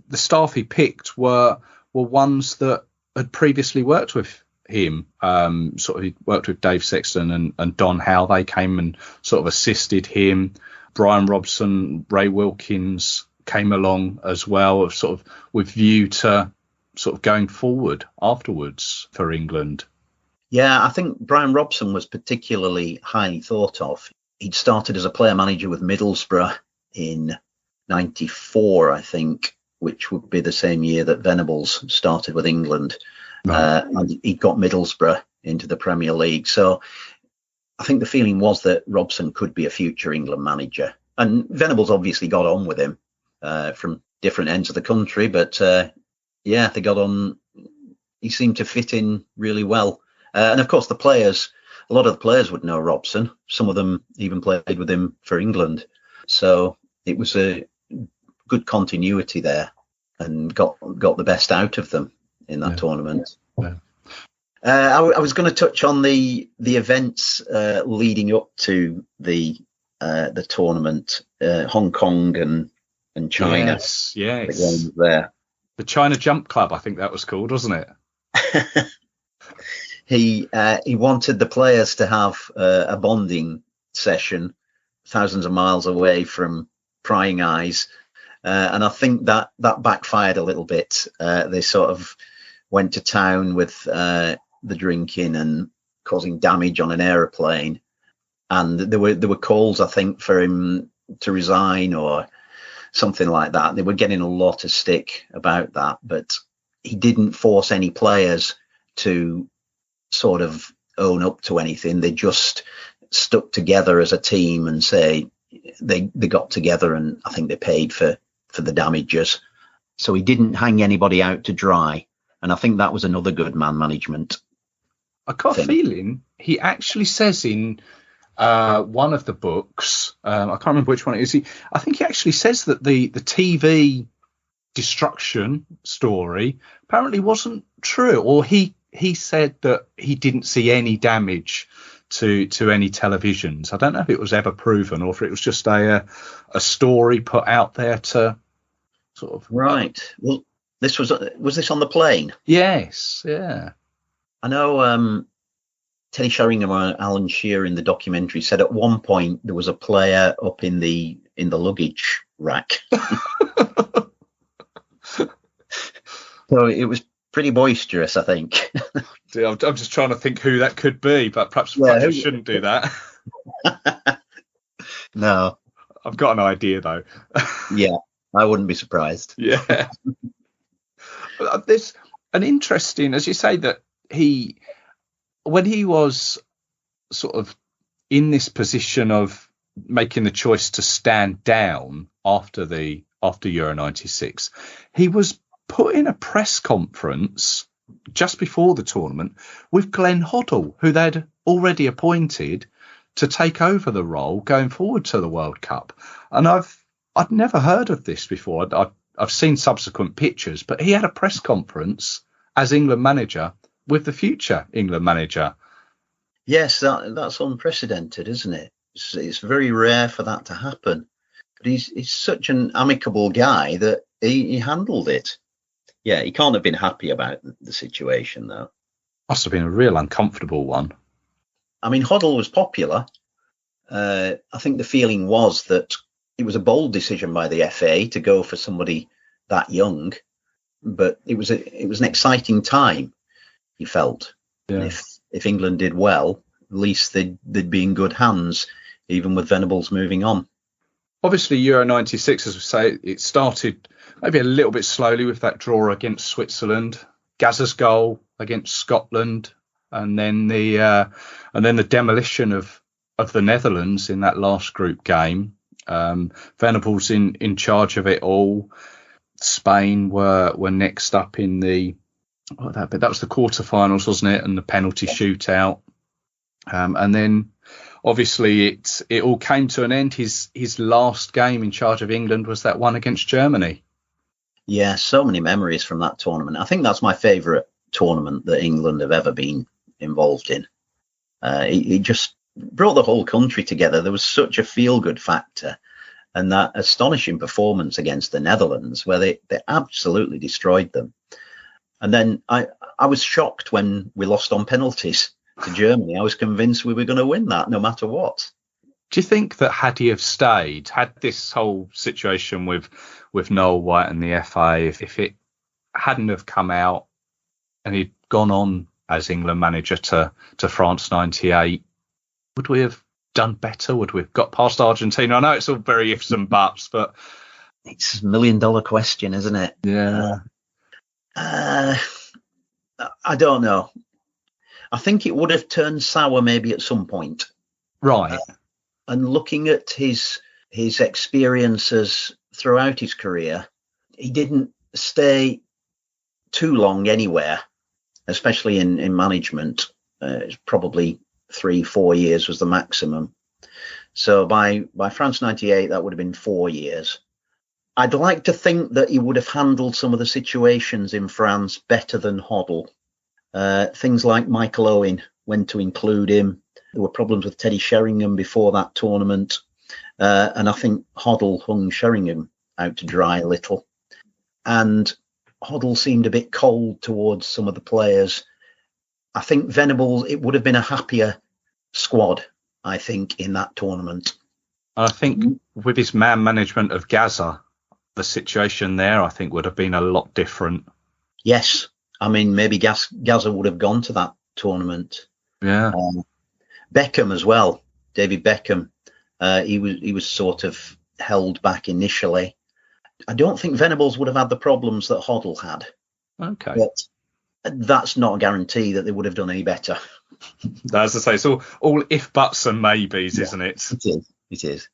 Speaker 2: the staff he picked were ones that had previously worked with him. Sort of he worked with Dave Sexton and Don Howe. They came and sort of assisted him. Brian Robson, Ray Wilkins came along as well, sort of with view to sort of going forward afterwards for England.
Speaker 3: Yeah, I think Brian Robson was particularly highly thought of. He'd started as a player manager with Middlesbrough in 94, I think, which would be the same year that Venables started with England. Right. And he got Middlesbrough into the Premier League. So I think the feeling was that Robson could be a future England manager. And Venables obviously got on with him from different ends of the country. But they got on. He seemed to fit in really well. And of course, a lot of the players would know Robson. Some of them even played with him for England. So it was a good continuity there, and got the best out of them in that tournament.
Speaker 2: Yeah.
Speaker 3: I was going to touch on the events leading up to the tournament, Hong Kong and China.
Speaker 2: Yes.
Speaker 3: The games there.
Speaker 2: The China Jump Club, I think that was called, wasn't it?
Speaker 3: He wanted the players to have a bonding session thousands of miles away from prying eyes, and I think that backfired a little bit. They sort of went to town with the drinking and causing damage on an aeroplane, and there were calls, I think, for him to resign or something like that. They were getting a lot of stick about that, but he didn't force any players to sort of own up to anything. They just stuck together as a team and say they got together, and I think they paid for the damages. So he didn't hang anybody out to dry, and I think that was another good man management.
Speaker 2: I got a feeling he actually says in one of the books, I can't remember which one it is. I think he actually says that the TV destruction story apparently wasn't true, or he said that he didn't see any damage to any televisions. I don't know if it was ever proven, or if it was just a story put out there to sort of.
Speaker 3: Right. Well, was this on the plane?
Speaker 2: Yes. Yeah.
Speaker 3: I know Teddy Sheringham and Alan Shearer in the documentary said at one point there was a player up in the luggage rack. So it was pretty boisterous, I think.
Speaker 2: I'm just trying to think who that could be, but perhaps I shouldn't do that.
Speaker 3: No.
Speaker 2: I've got an idea, though.
Speaker 3: Yeah, I wouldn't be surprised.
Speaker 2: Yeah. There's an interesting, as you say, that when he was sort of in this position of making the choice to stand down after Euro 96, he was put in a press conference just before the tournament with Glenn Hoddle, who they'd already appointed to take over the role going forward to the World Cup. And I'd never heard of this before. I've seen subsequent pictures, but he had a press conference as England manager with the future England manager.
Speaker 3: Yes, that's unprecedented, isn't it? It's very rare for that to happen. But he's such an amicable guy that he handled it. Yeah, he can't have been happy about the situation, though.
Speaker 2: Must have been a real uncomfortable one.
Speaker 3: I mean, Hoddle was popular. I think the feeling was that it was a bold decision by the FA to go for somebody that young, but it was an exciting time, he felt. Yeah. And if England did well, at least they'd be in good hands, even with Venables moving on.
Speaker 2: Obviously, Euro 96, as we say, it started maybe a little bit slowly with that draw against Switzerland, Gazza's goal against Scotland, and then the demolition of the Netherlands in that last group game. Venables in charge of it all. Spain were next up in that was the quarterfinals, wasn't it? And the penalty shootout. And then obviously it all came to an end. His last game in charge of England was that one against Germany.
Speaker 3: Yeah, so many memories from that tournament. I think that's my favourite tournament that England have ever been involved in. It just brought the whole country together. There was such a feel-good factor, and that astonishing performance against the Netherlands, where they absolutely destroyed them. And then I was shocked when we lost on penalties to Germany. I was convinced we were going to win that no matter what.
Speaker 2: Do you think that had he have stayed, had this whole situation with Noel White and the FA, if it hadn't have come out and he'd gone on as England manager to France 98, would we have done better? Would we have got past Argentina? I know it's all very ifs and buts, but
Speaker 3: it's $1 million question, isn't it?
Speaker 2: Yeah.
Speaker 3: I don't know. I think it would have turned sour maybe at some point.
Speaker 2: Right.
Speaker 3: And looking at his experiences throughout his career, he didn't stay too long anywhere, especially in management. Probably 3-4 years was the maximum. So by France 98, that would have been 4 years. I'd like to think that he would have handled some of the situations in France better than Hoddle. Things like Michael Owen, when to include him. There were problems with Teddy Sheringham before that tournament. And I think Hoddle hung Sheringham out to dry a little. And Hoddle seemed a bit cold towards some of the players. I think Venables, it would have been a happier squad, I think, in that tournament.
Speaker 2: I think with his man management of Gaza, the situation there, I think, would have been a lot different.
Speaker 3: Yes. I mean, maybe Gaza would have gone to that tournament.
Speaker 2: Yeah.
Speaker 3: Beckham as well, David Beckham. He was sort of held back initially. I don't think Venables would have had the problems that Hoddle had.
Speaker 2: Okay.
Speaker 3: But that's not a guarantee that they would have done any better.
Speaker 2: As I say, it's all if, buts and maybes, isn't it?
Speaker 3: It is.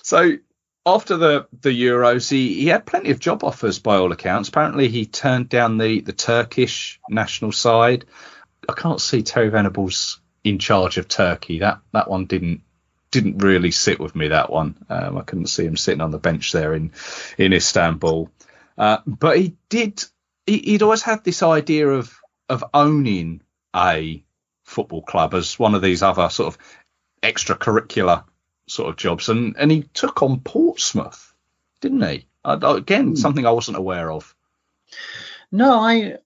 Speaker 2: So after the Euros, he had plenty of job offers by all accounts. Apparently, he turned down the Turkish national side. I can't see Terry Venables in charge of Turkey. That one didn't really sit with me, that one. I couldn't see him sitting on the bench there in Istanbul. But he'd always had this idea of owning a football club as one of these other sort of extracurricular sort of jobs. And he took on Portsmouth, didn't he? Again, something I wasn't aware of.
Speaker 3: No, I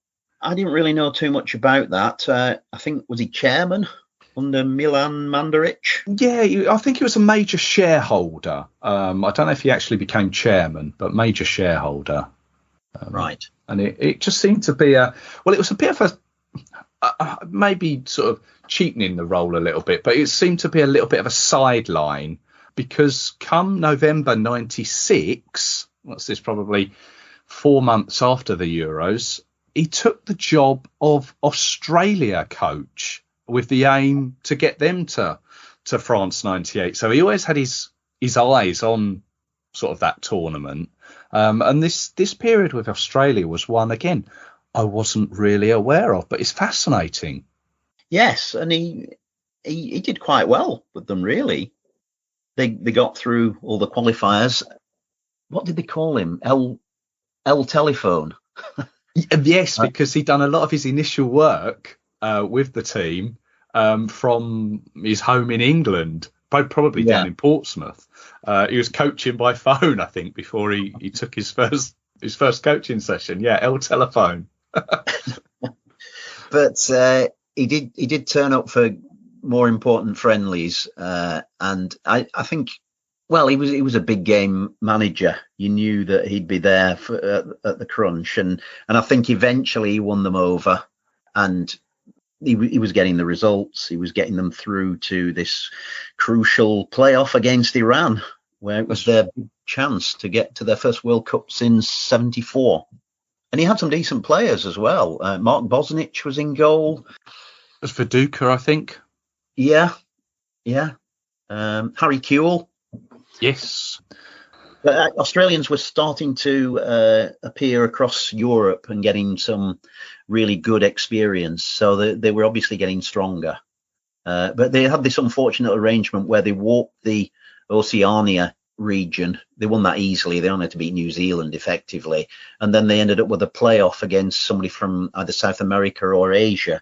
Speaker 3: didn't really know too much about that. I think, was he chairman under Milan Mandaric?
Speaker 2: Yeah, I think he was a major shareholder. I don't know if he actually became chairman, but major shareholder.
Speaker 3: Right.
Speaker 2: And it just seemed to be it was a bit of maybe sort of cheapening the role a little bit, but it seemed to be a little bit of a sideline because come November 96, what's this, probably 4 months after the Euros, he took the job of Australia coach with the aim to get them to France 98. So he always had his eyes on sort of that tournament. And this period with Australia was one, again, I wasn't really aware of, but it's fascinating. Yes,
Speaker 3: and he did quite well with them, really. They got through all the qualifiers. What did they call him? El Telephone.
Speaker 2: Yes, because he'd done a lot of his initial work with the team from his home in England, probably down in Portsmouth. He was coaching by phone, I think, before he took his first coaching session. Yeah, El Telephone.
Speaker 3: But he did turn up for more important friendlies, and I think, well, he was a big game manager. You knew that he'd be there at the crunch, and I think eventually he won them over, and he was getting the results. He was getting them through to this crucial playoff against Iran, where it was their big chance to get to their first World Cup since '74. And he had some decent players as well. Mark Bosnich was in goal.
Speaker 2: It was Viduka, I think.
Speaker 3: Yeah. Harry Kewell.
Speaker 2: Yes.
Speaker 3: But Australians were starting to appear across Europe and getting some really good experience. So they were obviously getting stronger. But they had this unfortunate arrangement where they walked the Oceania region. They won that easily. They only had to beat New Zealand effectively. And then they ended up with a playoff against somebody from either South America or Asia.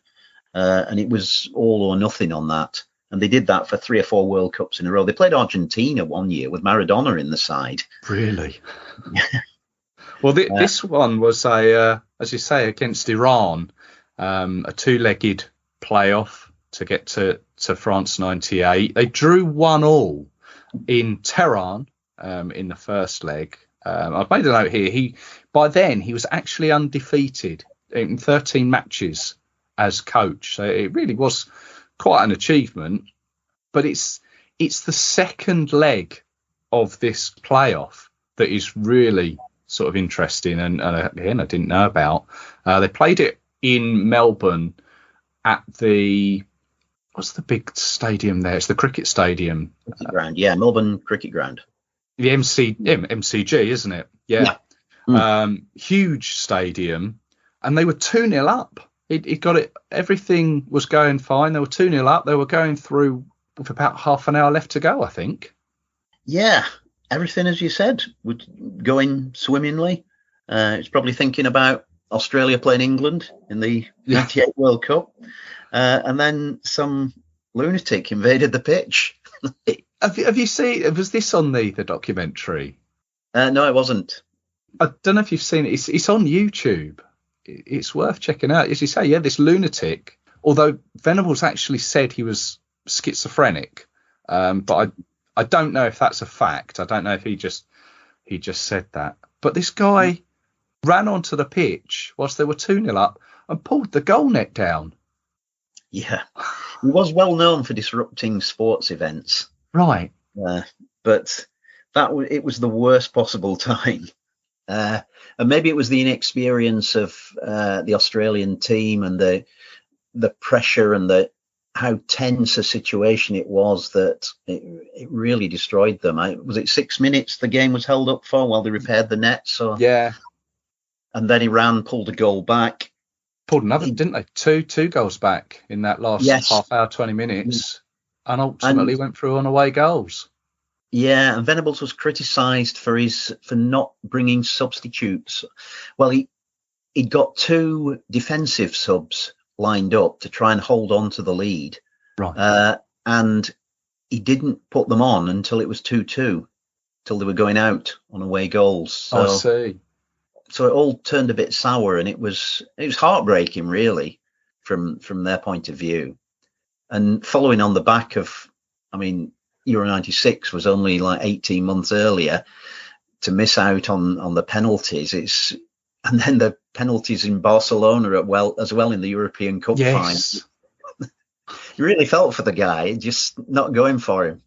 Speaker 3: And it was all or nothing on that. And they did that for 3 or 4 World Cups in a row. They played Argentina one year with Maradona in the side.
Speaker 2: Really? Well, this one was as you say, against Iran, a 2-legged playoff to get to France 98. They drew 1-1 in Tehran in the first leg. I've made a note here. By then he was actually undefeated in 13 matches as coach. So it really was quite an achievement. But it's the second leg of this playoff that is really sort of interesting, and again, I didn't know about. They played it in Melbourne at what's the big stadium there? It's the cricket stadium.
Speaker 3: Cricket ground, yeah, Melbourne Cricket Ground.
Speaker 2: The MCG, isn't it? Yeah. Huge stadium, and they were 2-0 up. It got it. Everything was going fine. They were 2-0 up. They were going through with about half an hour left to go, I think.
Speaker 3: Yeah, everything, as you said, was going swimmingly. It's probably thinking about Australia playing England in the 98 World Cup. And then some lunatic invaded the pitch.
Speaker 2: Have you seen? Was this on the documentary?
Speaker 3: No, it wasn't.
Speaker 2: I don't know if you've seen it. It's on YouTube. It's worth checking out. As you say, this lunatic. Although Venables actually said he was schizophrenic, but I don't know if that's a fact. I don't know if he just said that. But this guy ran onto the pitch whilst they were 2-0 up and pulled the goal net down. Yeah,
Speaker 3: he was well known for disrupting sports events.
Speaker 2: Right.
Speaker 3: But it was the worst possible time. And maybe it was the inexperience of the Australian team and the pressure and how tense a situation it was that it really destroyed them. Was it 6 minutes the game was held up for while they repaired the net? So
Speaker 2: yeah.
Speaker 3: And then Iran pulled a goal back.
Speaker 2: Pulled another, didn't they? Two goals back in that last half hour, 20 minutes, and ultimately went through on away goals.
Speaker 3: Yeah, and Venables was criticised for not bringing substitutes. Well, he'd got 2 defensive subs lined up to try and hold on to the lead.
Speaker 2: Right.
Speaker 3: And he didn't put them on until it was 2-2, till they were going out on away goals. So,
Speaker 2: I see.
Speaker 3: So it all turned a bit sour, and it was heartbreaking, really, from their point of view. And following on the back of, Euro 96 was only like 18 months earlier. To miss out on the penalties, and then the penalties in Barcelona as well in the European Cup final. You really felt for the guy, just not going for him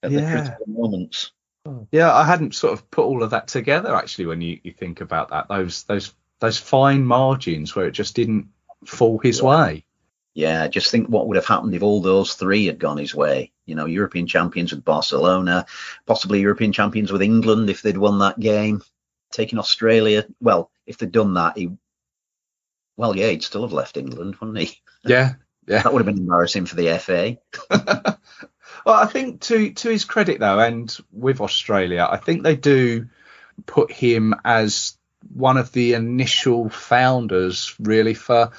Speaker 3: at the critical moments.
Speaker 2: Yeah, I hadn't sort of put all of that together, actually, when you think about that. Those fine margins where it just didn't fall his way.
Speaker 3: Yeah, just think what would have happened if all those 3 had gone his way. European champions with Barcelona, possibly European champions with England if they'd won that game. Taking Australia, well, if they'd done that, he'd still have left England, wouldn't he?
Speaker 2: Yeah.
Speaker 3: That would have been embarrassing for the FA.
Speaker 2: Well, I think to his credit, though, and with Australia, I think they do put him as one of the initial founders, really, for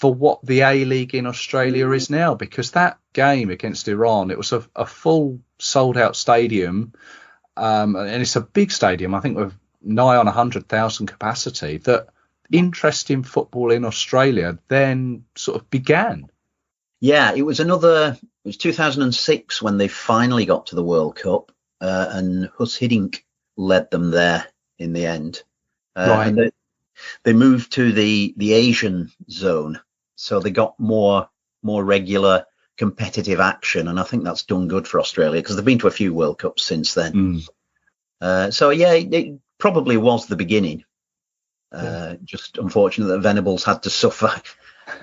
Speaker 2: what the A-League in Australia is now, because that game against Iran, it was a full sold-out stadium, and it's a big stadium, I think, with nigh on 100,000 capacity, that interest in football in Australia then sort of began.
Speaker 3: Yeah, it was 2006 when they finally got to the World Cup, and Hus Hiddink led them there in the end.
Speaker 2: Right.
Speaker 3: And they moved to the Asian zone, so they got more regular competitive action, and I think that's done good for Australia because they've been to a few World Cups since then. It probably was the beginning. Just unfortunate that Venables had to suffer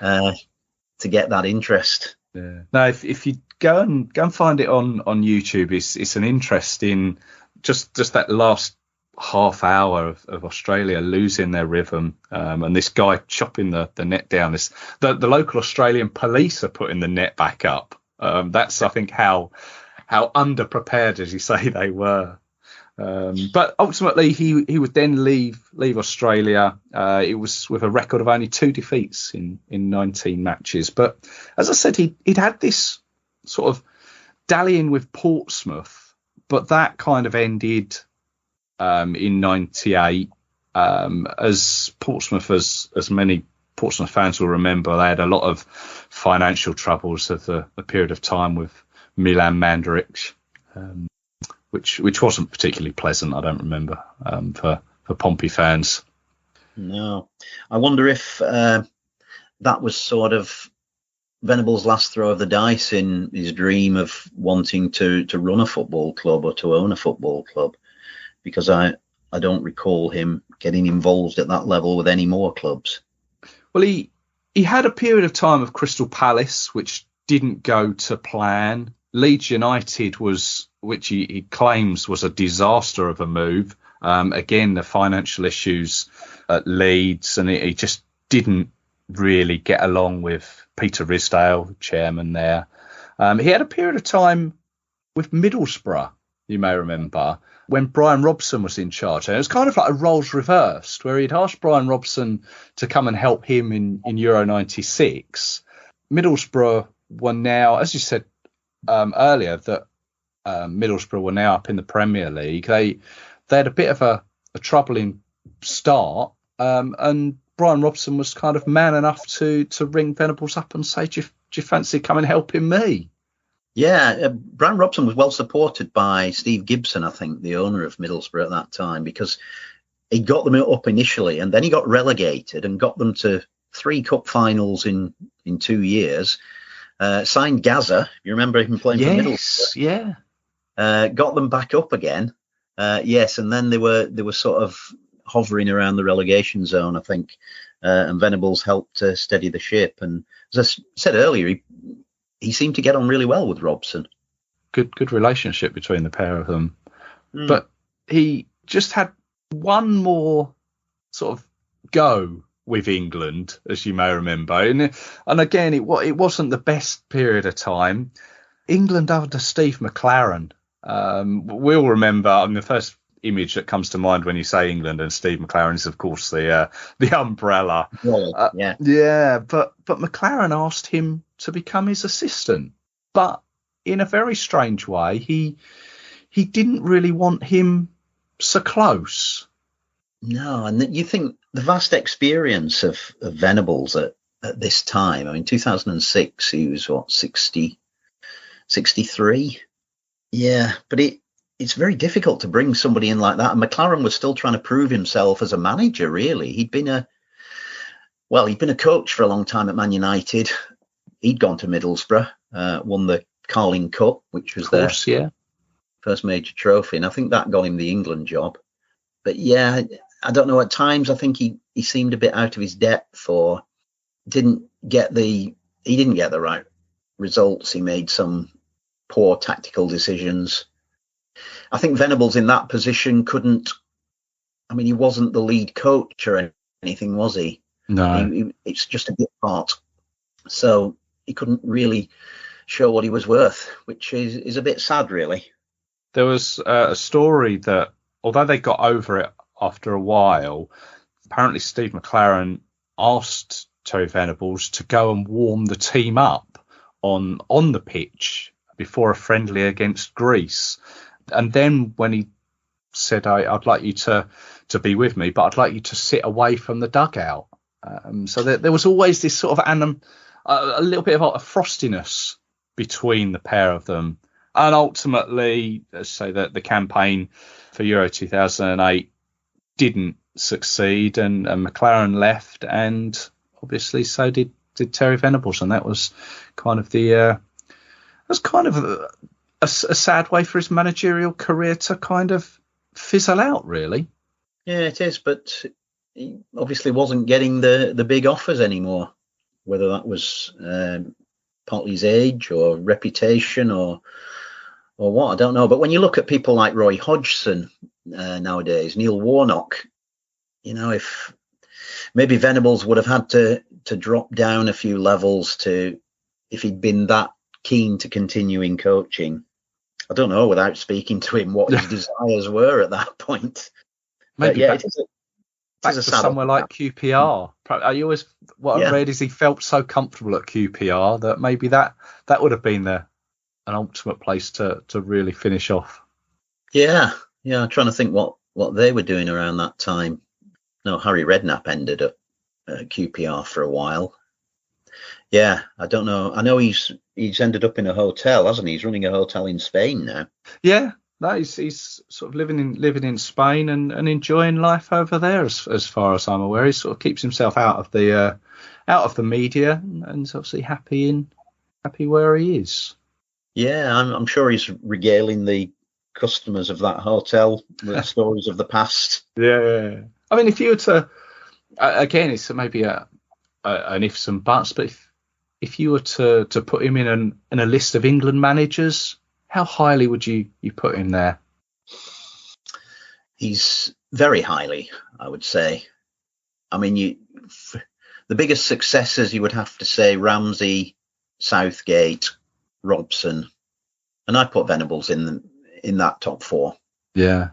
Speaker 3: to get that interest.
Speaker 2: Yeah. Now, if you go and find it on YouTube, it's an interest in just that last half hour of Australia losing their rhythm, and this guy chopping the net down. The local Australian police are putting the net back up. That's, I think, how underprepared, as you say, they were. But ultimately, he would then leave Australia. It was with a record of only 2 defeats in 19 matches. But as I said, he'd had this sort of dallying with Portsmouth, but that kind of ended in 98. As Portsmouth, as many Portsmouth fans will remember, they had a lot of financial troubles at a period of time with Milan Mandaric. Which wasn't particularly pleasant, I don't remember, for Pompey fans.
Speaker 3: No. I wonder if that was sort of Venables' last throw of the dice in his dream of wanting to run a football club or to own a football club, because I don't recall him getting involved at that level with any more clubs.
Speaker 2: Well, he he had a period of time of Crystal Palace, which didn't go to plan. Leeds United which he claims was a disaster of a move. Again, the financial issues at Leeds, and he just didn't really get along with Peter Ridsdale, the chairman there. He had a period of time with Middlesbrough, you may remember, when Brian Robson was in charge. And it was kind of like a roles reversed, where he'd asked Brian Robson to come and help him in Euro 96. Middlesbrough were now, as you said earlier, that Middlesbrough were now up in the Premier League. They had a bit of a troubling start, and Brian Robson was kind of man enough to ring Venables up and say, do you fancy coming helping me?
Speaker 3: Yeah, Brian Robson was well supported by Steve Gibson, I think, the owner of Middlesbrough at that time, because he got them up initially and then he got relegated and got them to 3 cup finals in 2 years. Signed Gaza, you remember him playing for Middlesbrough?
Speaker 2: Yeah.
Speaker 3: Got them back up again. Yes, and then they were sort of hovering around the relegation zone, I think, and Venables helped to steady the ship. And as I said earlier, he seemed to get on really well with Robson.
Speaker 2: Good relationship between the pair of them. But he just had one more sort of go with England, as you may remember. And again, it wasn't the best period of time. England under Steve McLaren. We'll remember, the first image that comes to mind when you say England and Steve McLaren is, of course, the umbrella.
Speaker 3: Yeah.
Speaker 2: But McLaren asked him to become his assistant, but in a very strange way, he didn't really want him so close.
Speaker 3: No, and you think the vast experience of Venables at this time. 2006, he was 63. Yeah, but it's very difficult to bring somebody in like that. And McLaren was still trying to prove himself as a manager, really. He'd been a coach for a long time at Man United. He'd gone to Middlesbrough, won the Carling Cup, which was their first major trophy. And I think that got him the England job. But yeah, I don't know. At times, I think he seemed a bit out of his depth, or didn't get the right results. He made some poor tactical decisions. I think Venables in that position he wasn't the lead coach or anything, was he?
Speaker 2: No.
Speaker 3: It's just a bit part. So he couldn't really show what he was worth, which is a bit sad, really.
Speaker 2: There was a story that, although they got over it after a while, apparently Steve McLaren asked Terry Venables to go and warm the team up on the pitch before a friendly against Greece. And then when he said, I'd like you to be with me, but I'd like you to sit away from the dugout. So there was always this sort of a little bit of a frostiness between the pair of them. And ultimately, let's say that the campaign for Euro 2008 didn't succeed, and McLaren left, and obviously so did Terry Venables. And that was kind of a sad way for his managerial career to kind of fizzle out, really.
Speaker 3: Yeah, it is, but he obviously wasn't getting the big offers anymore, whether that was partly his age or reputation or what, I don't know. But when you look at people like Roy Hodgson nowadays, Neil Warnock, if maybe Venables would have had to drop down a few levels if he'd been that keen to continuing coaching. I don't know, without speaking to him, what his desires were at that point.
Speaker 2: Maybe
Speaker 3: it
Speaker 2: back to somewhere like QPR. I read is he felt so comfortable at QPR that maybe that would have been an ultimate place to really finish off.
Speaker 3: Yeah, I'm trying to think what they were doing around that time. No, Harry Redknapp ended up at QPR for a while. Yeah, I don't know. I know he's ended up in a hotel, hasn't he? He's running a hotel in Spain now. Yeah,
Speaker 2: no, he's sort of living in Spain and enjoying life over there, as far as I'm aware. He sort of keeps himself out of the media, and is obviously happy where he is.
Speaker 3: Yeah, I'm sure he's regaling the customers of that hotel with stories of the past.
Speaker 2: Yeah. I mean, if you were to, again, it's maybe a an ifs and buts, but if you were to put him in a list of England managers, how highly would you put him there?
Speaker 3: He's very highly, I would say. I mean, the biggest successes you would have to say Ramsey, Southgate, Robson, and I put Venables in that top four.
Speaker 2: Yeah,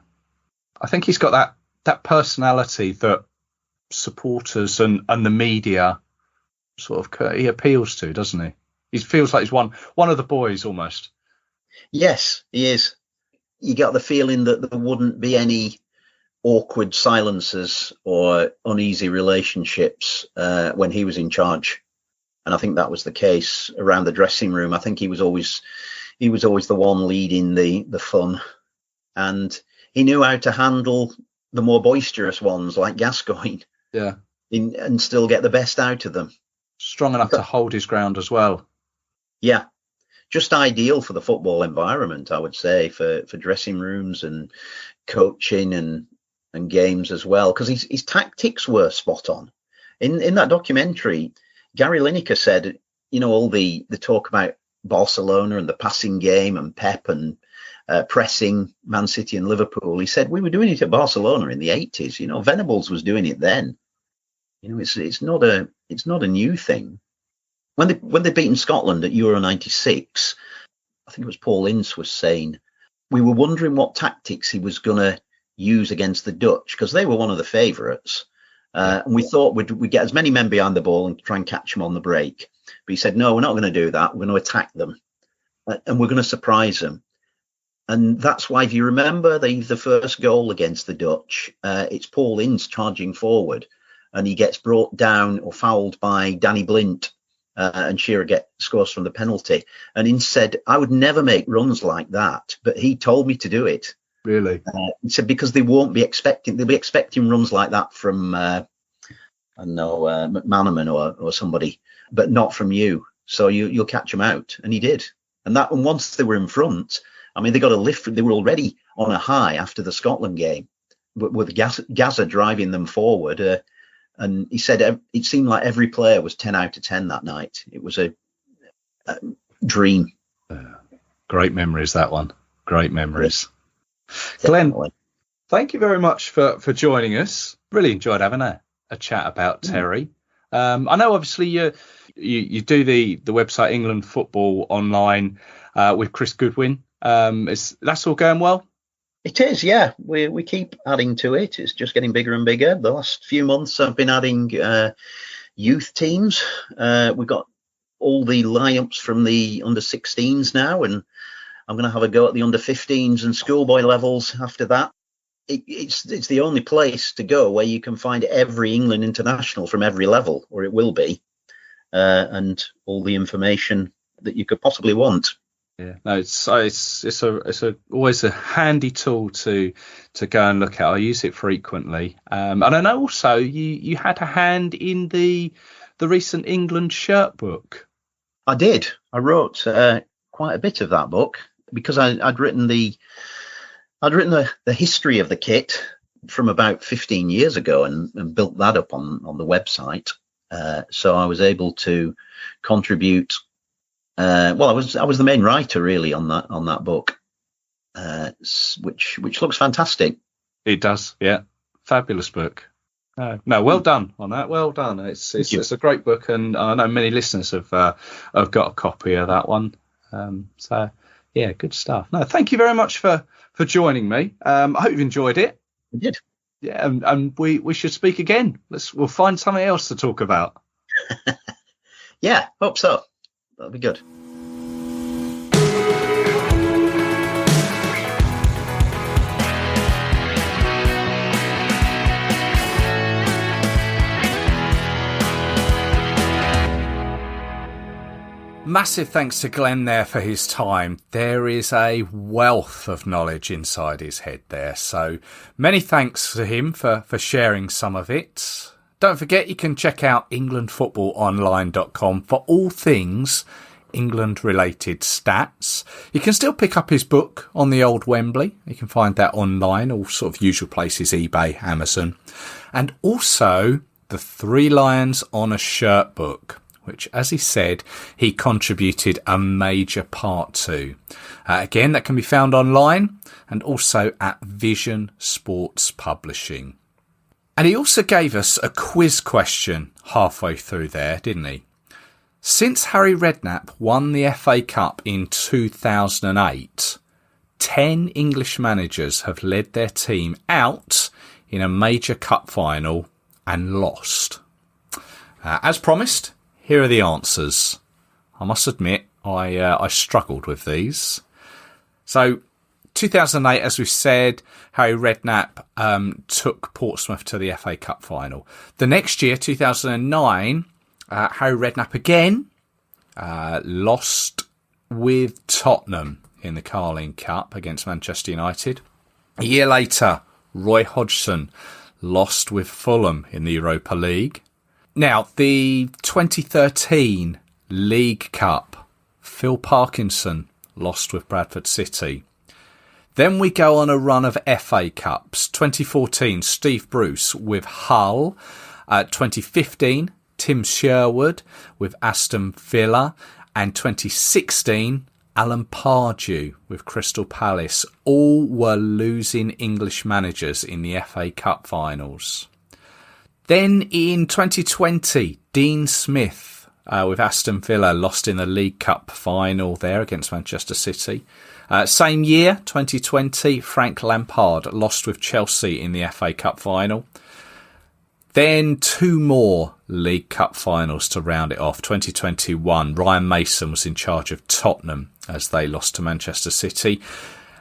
Speaker 2: I think he's got that personality that supporters and the media sort of he appeals to, doesn't he? He feels like he's one of the boys almost.
Speaker 3: Yes, he is. You got the feeling that there wouldn't be any awkward silences or uneasy relationships when he was in charge, and I think that was the case around the dressing room. I think he was always the one leading the fun, and he knew how to handle the more boisterous ones like Gascoigne.
Speaker 2: Yeah,
Speaker 3: and still get the best out of them.
Speaker 2: Strong enough to hold his ground as well.
Speaker 3: Yeah, just ideal for the football environment, I would say, for dressing rooms and coaching and games as well, because his tactics were spot on. In that documentary, Gary Lineker said, all the talk about Barcelona and the passing game and Pep and pressing Man City and Liverpool. He said we were doing it at Barcelona in the 80s. Venables was doing it then. It's not a new thing. When they beaten Scotland at Euro 96, I think it was Paul Ince was saying we were wondering what tactics he was going to use against the Dutch, because they were one of the favourites. And we thought we'd get as many men behind the ball and try and catch them on the break. But he said, no, we're not going to do that. We're going to attack them and we're going to surprise them. And that's why, if you remember the first goal against the Dutch, it's Paul Ince charging forward and he gets brought down or fouled by Danny Blint, and Shearer scores from the penalty. And Ince said, I would never make runs like that, but he told me to do it.
Speaker 2: Really?
Speaker 3: He said, because they'll be expecting runs like that from, McManaman or somebody, but not from you. So you'll catch them out. And he did. And once they were in front, I mean, they got a lift. They were already on a high after the Scotland game, with Gaza driving them forward. And he said it seemed like every player was 10 out of 10 that night. It was a dream.
Speaker 2: Great memories, that one. Great memories. Glenn, thank you very much for joining us. Really enjoyed having a chat about Terry. I know, obviously, you do the website England Football Online with Chris Goodwin. That's all going well?
Speaker 3: It is, yeah. We keep adding to it. It's just getting bigger and bigger. The last few months I've been adding youth teams. We've got all the lineups from the under 16s now, and I'm going to have a go at the under 15s and schoolboy levels after that. It's the only place to go where you can find every England international from every level, or it will be, and all the information that you could possibly want.
Speaker 2: Yeah, no, it's always a handy tool to go and look at. I use it frequently, and I know also you had a hand in the recent England shirt book.
Speaker 3: I did. I wrote quite a bit of that book because I'd written the history of the kit from about 15 years ago and built that up on the website. So I was able to contribute. I was the main writer really on that book, which looks fantastic.
Speaker 2: It does, yeah, fabulous book. No, well done on that. Well done. It's a great book, and I know many listeners have got a copy of that one. So yeah, good stuff. No, thank you very much for joining me. I hope you've enjoyed it.
Speaker 3: I did.
Speaker 2: Yeah, and we should speak again. We'll find something else to talk about.
Speaker 3: Yeah, hope so. That'll be good.
Speaker 2: Massive thanks to Glenn there for his time. There is a wealth of knowledge inside his head there. So many thanks to him for sharing some of it. Don't forget, you can check out englandfootballonline.com for all things England-related stats. You can still pick up his book on the old Wembley. You can find that online, all sort of usual places, eBay, Amazon. And also, the Three Lions on a Shirt book, which, as he said, he contributed a major part to. Again, that can be found online and also at Vision Sports Publishing. And he also gave us a quiz question halfway through there, didn't he? Since Harry Redknapp won the FA Cup in 2008, 10 English managers have led their team out in a major cup final and lost. As promised, here are the answers. I must admit, I struggled with these. So, 2008, as we've said, Harry Redknapp took Portsmouth to the FA Cup final. The next year, 2009, Harry Redknapp again lost with Tottenham in the Carling Cup against Manchester United. A year later, Roy Hodgson lost with Fulham in the Europa League. Now, the 2013 League Cup, Phil Parkinson lost with Bradford City. Then we go on a run of FA Cups. 2014, Steve Bruce with Hull. 2015, Tim Sherwood with Aston Villa. And 2016, Alan Pardew with Crystal Palace. All were losing English managers in the FA Cup finals. Then in 2020, Dean Smith with Aston Villa lost in the League Cup final there against Manchester City. Same year, 2020, Frank Lampard lost with Chelsea in the FA Cup final. Then two more League Cup finals to round it off. 2021, Ryan Mason was in charge of Tottenham as they lost to Manchester City.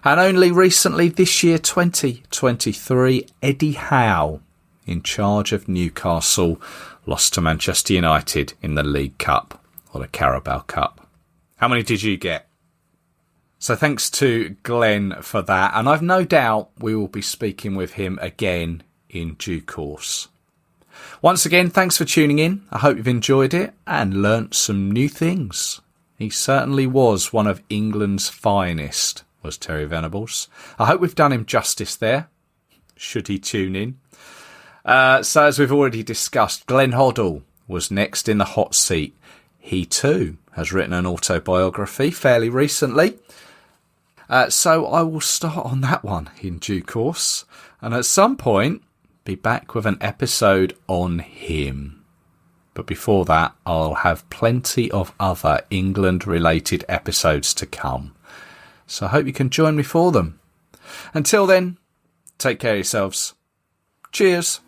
Speaker 2: And only recently this year, 2023, Eddie Howe, in charge of Newcastle, lost to Manchester United in the League Cup, or the Carabao Cup. How many did you get? So thanks to Glenn for that, and I've no doubt we will be speaking with him again in due course. Once again, thanks for tuning in. I hope you've enjoyed it and learnt some new things. He certainly was one of England's finest, was Terry Venables. I hope we've done him justice there, should he tune in. So as we've already discussed, Glenn Hoddle was next in the hot seat. He too has written an autobiography fairly recently. So I will start on that one in due course. And at some point, be back with an episode on him. But before that, I'll have plenty of other England-related episodes to come. So I hope you can join me for them. Until then, take care of yourselves. Cheers.